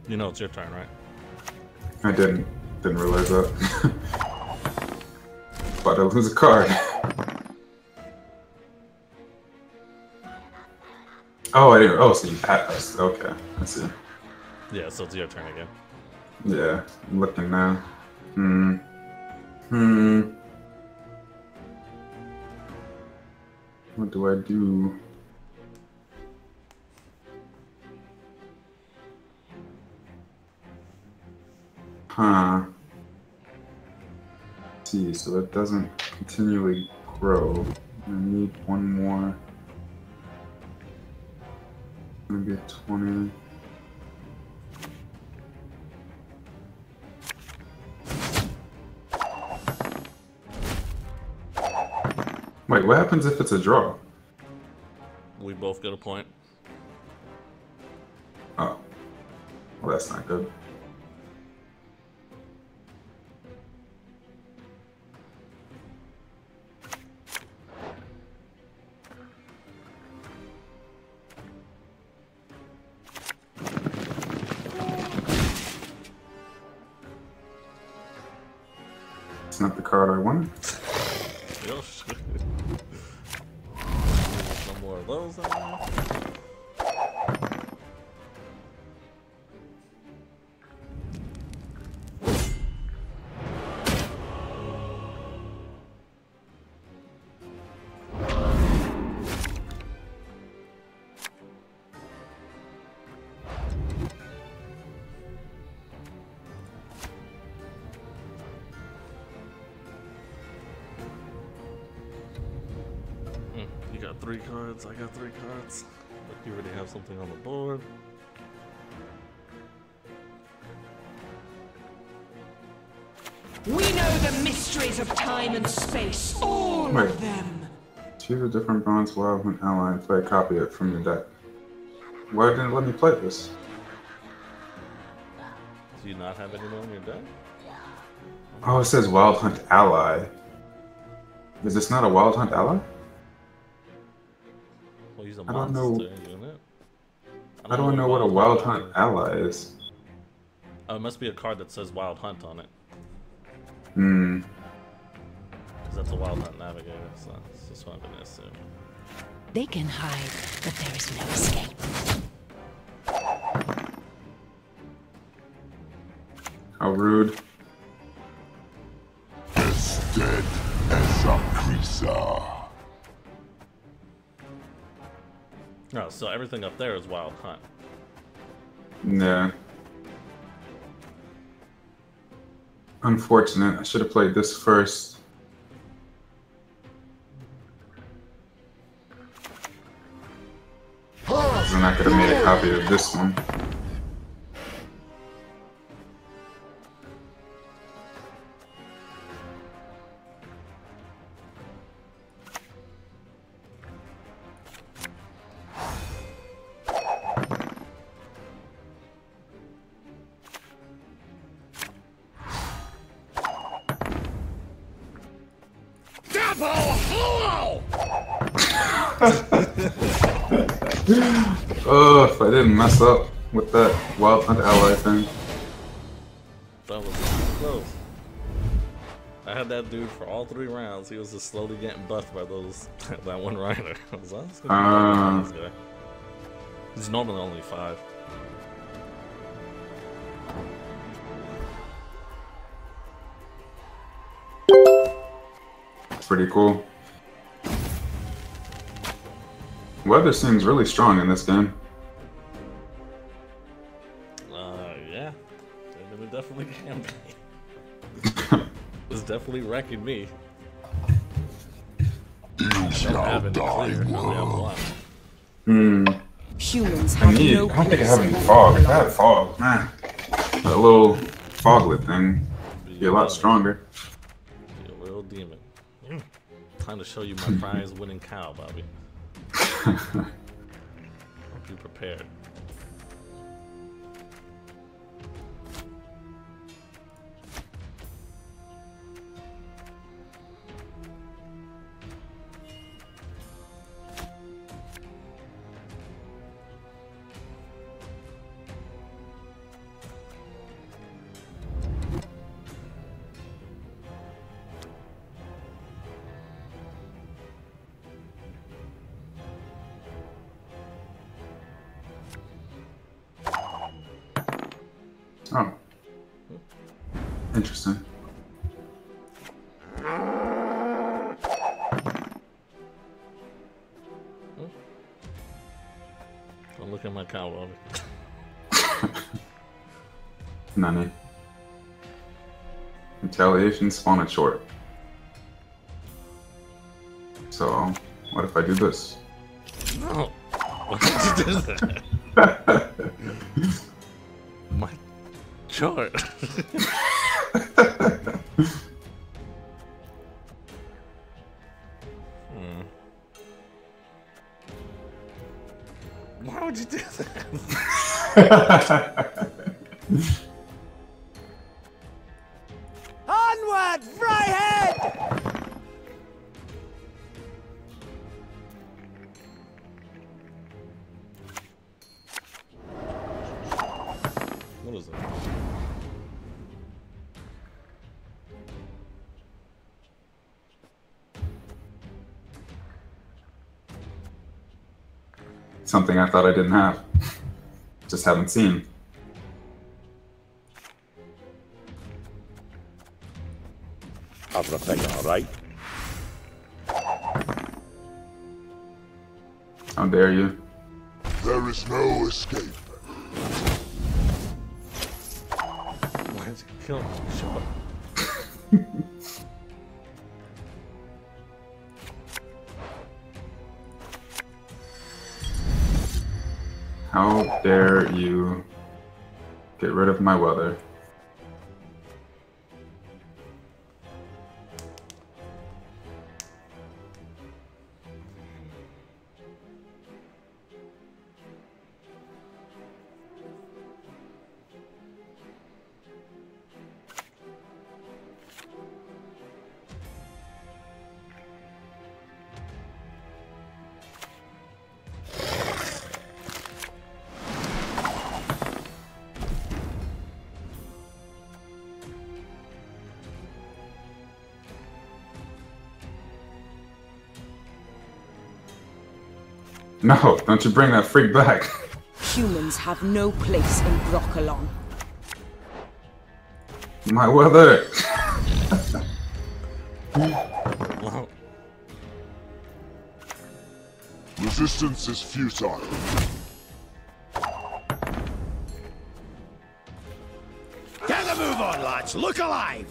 You know it's your turn, right? I didn't realize that. About to lose a card. Oh, I didn't. Oh, so you pat us. Okay, I see. Yeah, so it's your turn again. Yeah, I'm looking now. What do I do? Huh. Let's see, so it doesn't continually grow. I need one more. Maybe 20. Wait, what happens if it's a draw? We both get a point. Oh. Well, that's not good. It's not the card I wanted. Oh, shit. No more of those anymore. You got 3 cards, I got 3 cards. But you already have something on the board. We know the mysteries of time and space, all Wait. of them. Choose a different bronze wild when ally and play a copy of it from your deck. Why didn't it let me play this? Do you not have any more in your deck? Oh, it says Wild Hunt Ally. Is this not a Wild Hunt Ally? Well, he's a I don't monster know. unit. I don't know what a Wild Hunt Ally is. Oh, it must be a card that says Wild Hunt on it. Hmm. Because that's a Wild Hunt Navigator, so that's just what I'm going to assume. They can hide, but there is no escape. How rude. As dead as a creature. Oh, so everything up there is Wild Hunt. Yeah. Unfortunate. I should have played this first. Then I could have made a copy of this one. Oh, if I didn't mess up with that Wild Hunt Ally thing. That was close. I had that dude for all 3 rounds. He was just slowly getting buffed by those that one rider. I was like, this guy. He's normally only 5. Pretty cool. Weather seems really strong in this game. Yeah. It definitely can be. It's definitely wrecking me. You shall die, world. Humans I have need. no I don't think I place have any in fog. If I the had fog, man, that little foglet thing would be a lot stronger. Be a real demon. Time to show you my prize-winning cow, Bobby. Hope you're prepared. Oh, interesting. Don't look at my cow, Bobby. Nani. Retaliation spawned short. So, what if I do this? No! Why did you do that? My chart. Why would you do that? Onward, Fryhead! What is it? Something I thought I didn't have. Just haven't seen. Everything all right? How dare you? There is no escape. Why did you kill me? Shut up. How dare you get rid of my weather? No, don't you bring that freak back. Humans have no place in Broccolon. My weather. Wow. Resistance is futile. Get the move on, lads. Look alive.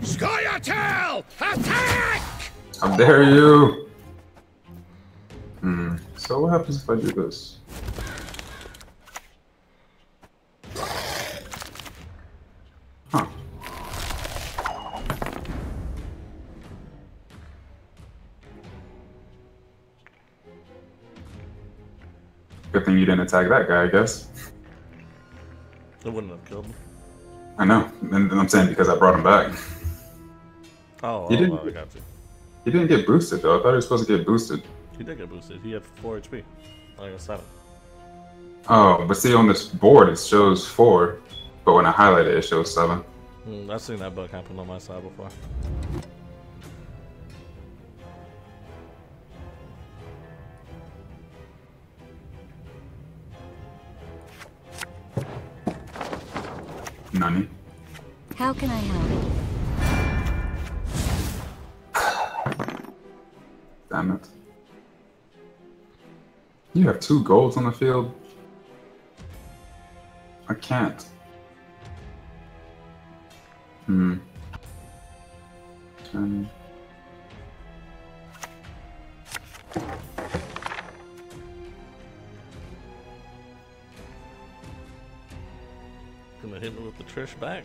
Scoia'tael! Attack! How dare you? So what happens if I do this? Huh. Good thing you didn't attack that guy, I guess. It wouldn't have killed him. I know, and I'm saying because I brought him back. Oh, He I didn't- got you. He didn't get boosted though. I thought he was supposed to get boosted. He did get boosted. He had 4 HP. I got 7. Oh, but see on this board it shows 4, but when I highlight it, it shows 7. I've seen that bug happen on my side before. Nani? How can I help? Damn it. You have 2 golds on the field? I can't. Hmm. 10. Gonna hit me with the Trish back.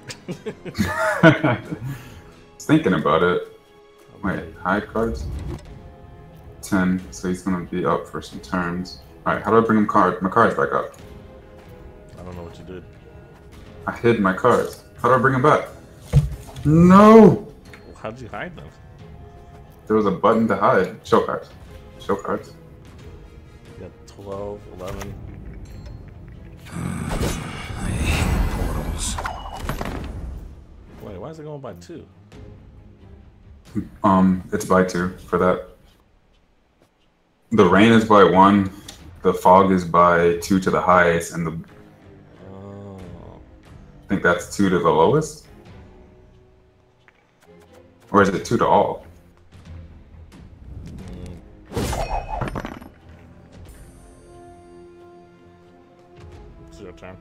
Thinking about it. Wait, hide cards? 10, so he's gonna be up for some turns. Alright, how do I bring my cards back up? I don't know what you did. I hid my cards. How do I bring them back? No! Well, how'd you hide them? There was a button to hide. Show cards. Show cards. You got 12, 11. I hate portals. Wait, why is it going by 2? It's by 2 for that. The rain is by 1, the fog is by 2 to the highest, and the Oh. I think that's 2 to the lowest? Or is it 2 to all? It's your turn.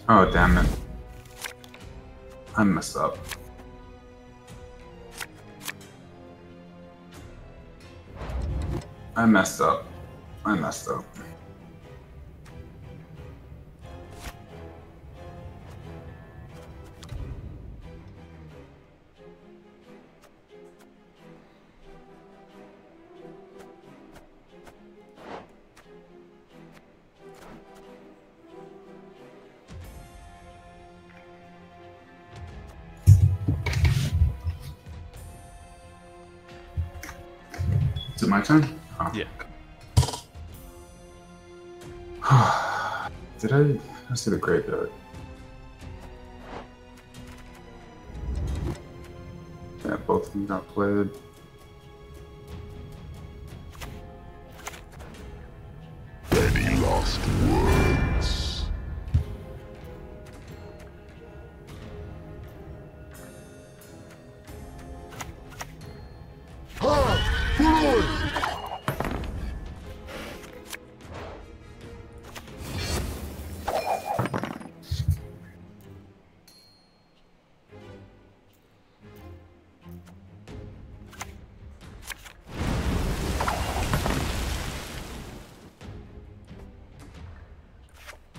Oh, damn it. I messed up. I messed up. I messed up. Is it my turn? Oh. Yeah. Did I? Let's see the graveyard. Yeah, both of them got played. Any lost words? Ha! Forward!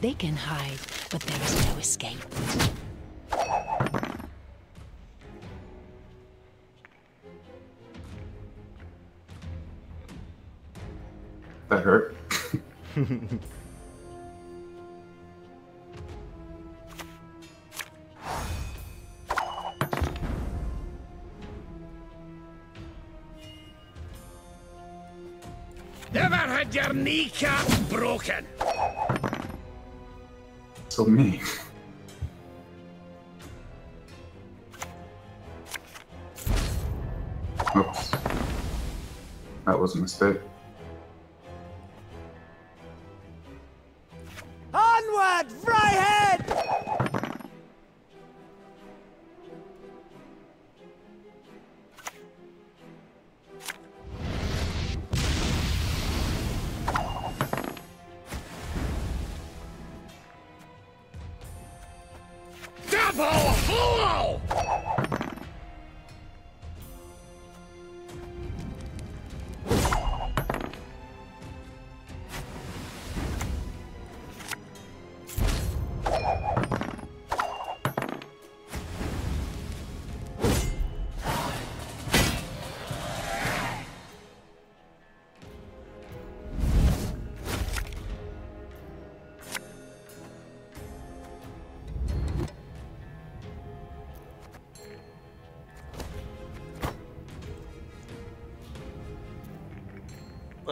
They can hide, but there is no escape. That hurt. Never had your kneecap broken. So mean. Oops. That was a mistake. Onward, Fryhead! Double hole!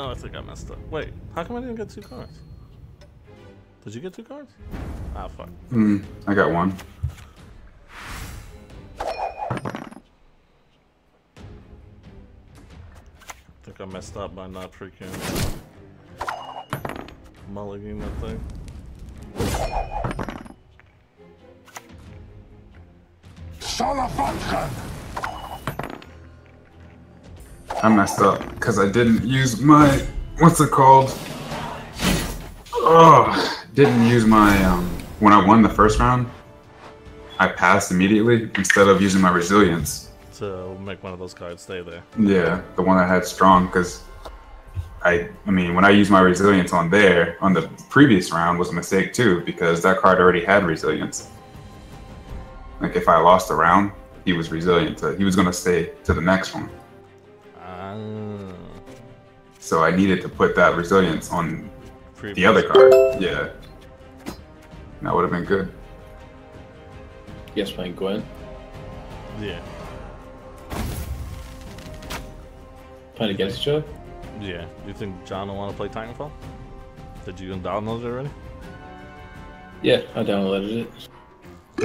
Oh, I think I messed up. Wait, how come I didn't get 2 cards? Did you get 2 cards? Ah, fuck. I got one. I think I messed up by not freaking mulliganing that thing. Son of a I messed up because I didn't use my what's it called? Oh, didn't use my when I won the first round, I passed immediately instead of using my resilience. To make one of those cards stay there. Yeah, the one I had strong because I mean when I used my resilience on there on the previous round was a mistake too because that card already had resilience. Like if I lost a round, he was resilient. He was gonna stay to the next one. So I needed to put that resilience on the other card. Yeah. That would have been good. You guys playing Gwent? Yeah. Playing against each other? Yeah. Do you think John will want to play Titanfall? Did you download it already? Yeah, I downloaded it. I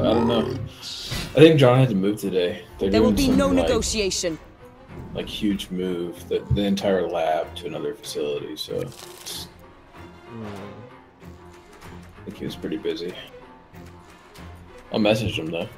don't know. I think John had to move today. There will be no negotiation. Like huge move, the entire lab to another facility, so I think he was pretty busy. I'll message him though.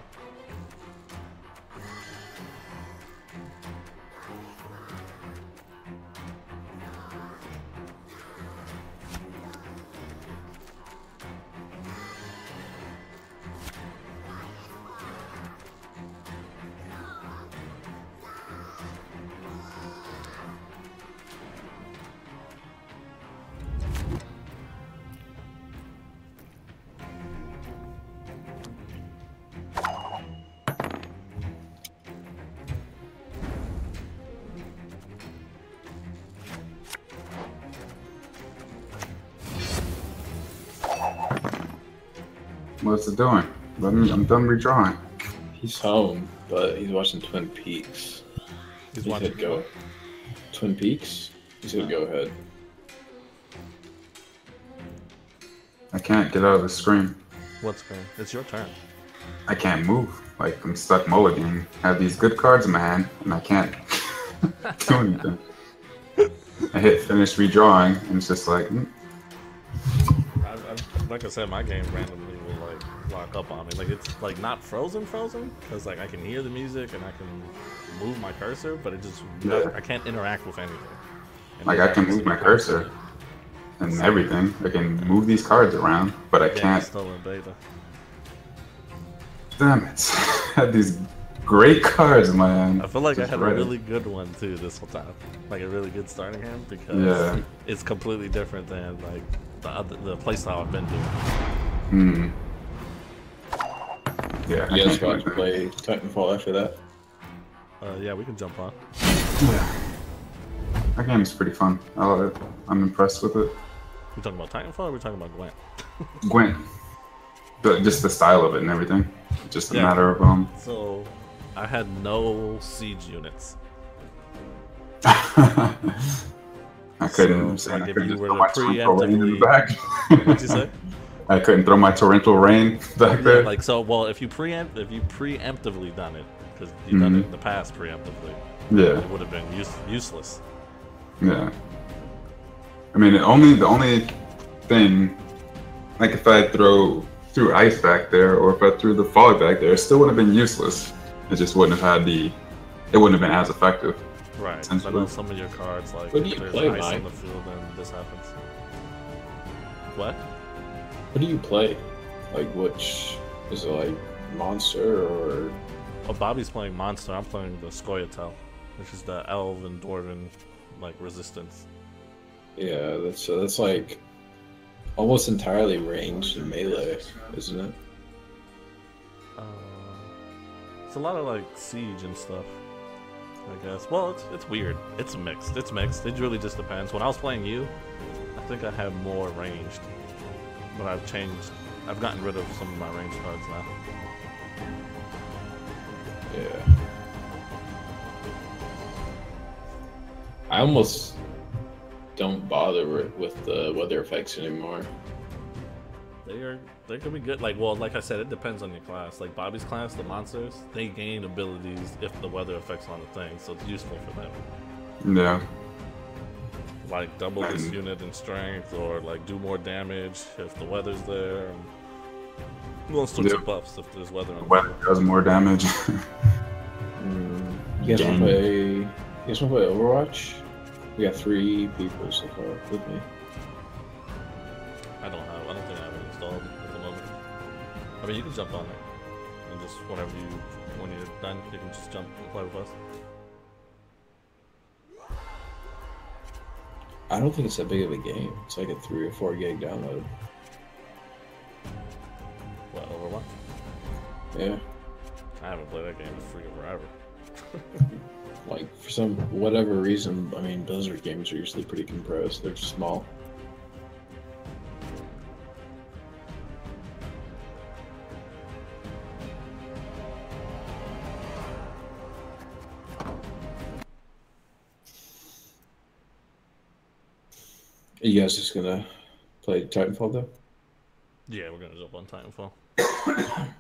What's it doing? I'm done redrawing. He's home, but he's watching Twin Peaks. He's He watching said go. Twin Peaks? He said go ahead. I can't get out of the screen. What's going? It's your turn. I can't move. Like I'm stuck mulliganing. I have these good cards in my hand and I can't do anything. I hit finish redrawing and it's just like Like I said, my game randomly will like lock up on me. Like it's like not frozen because like I can hear the music and I can move my cursor, but it just I can't interact with anything. And like I can move my cursor and everything. I can move these cards around, but I can't. Still in beta. Damn it! I had these great cards in my hand. I feel like I had a really good one too this whole time, like a really good starting hand because it's completely different than like the playstyle I've been doing. Yeah. You guys want to play Titanfall after that? Yeah, we can jump on. Yeah. That game is pretty fun. I love it. I'm impressed with it. We talking about Titanfall or we talking about Gwent? Gwent. But just the style of it and everything. Just a matter of So, I had no siege units. I couldn't. So, like, I if couldn't you just were put to my 2 in the preemptively, back. what'd you say? I couldn't throw my torrential rain back there. Like so. Well, if you preemptively done it, because you've done it in the past preemptively, yeah, it would have been useless. Yeah. I mean, the only thing, like if I threw ice back there, or if I threw the fog back there, it still would have been useless. It just wouldn't have had it wouldn't have been as effective. Right. I know some of your cards, like what do you if there's play, ice Mike? on the field, then this happens. What? What do you play? Like, which is it, like monster or? Oh, Bobby's playing monster. I'm playing the Scoia'tael, which is the elven dwarven like resistance. Yeah, that's like almost entirely ranged and melee, isn't it? It's a lot of like siege and stuff, I guess. Well, it's weird. It's mixed. It's mixed. It really just depends. When I was playing you, I think I had more ranged, but I've changed. I've gotten rid of some of my ranged cards now. Yeah. I almost don't bother with the weather effects anymore. They can be good. Like, well, like I said, it depends on your class. Like Bobby's class, the monsters, they gain abilities if the weather affects on the thing, so it's useful for them. Yeah. Like double this unit in strength, or like do more damage if the weather's there. And all sorts of buffs if there's weather on the weather does more damage. You guys want to play Overwatch? We got 3 people so far with me. I don't think I have it installed at the moment. I mean, you can jump on it, and just when you're done, you can just jump and play with us. I don't think it's that big of a game. It's like a 3 or 4 gig download. What, Overwatch? Yeah. I haven't played that game in freaking forever. Like, for whatever reason, I mean, Blizzard games are usually pretty compressed. They're small. Are you guys just gonna play Titanfall though? Yeah, we're gonna jump on Titanfall.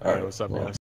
Alright, what's up, guys?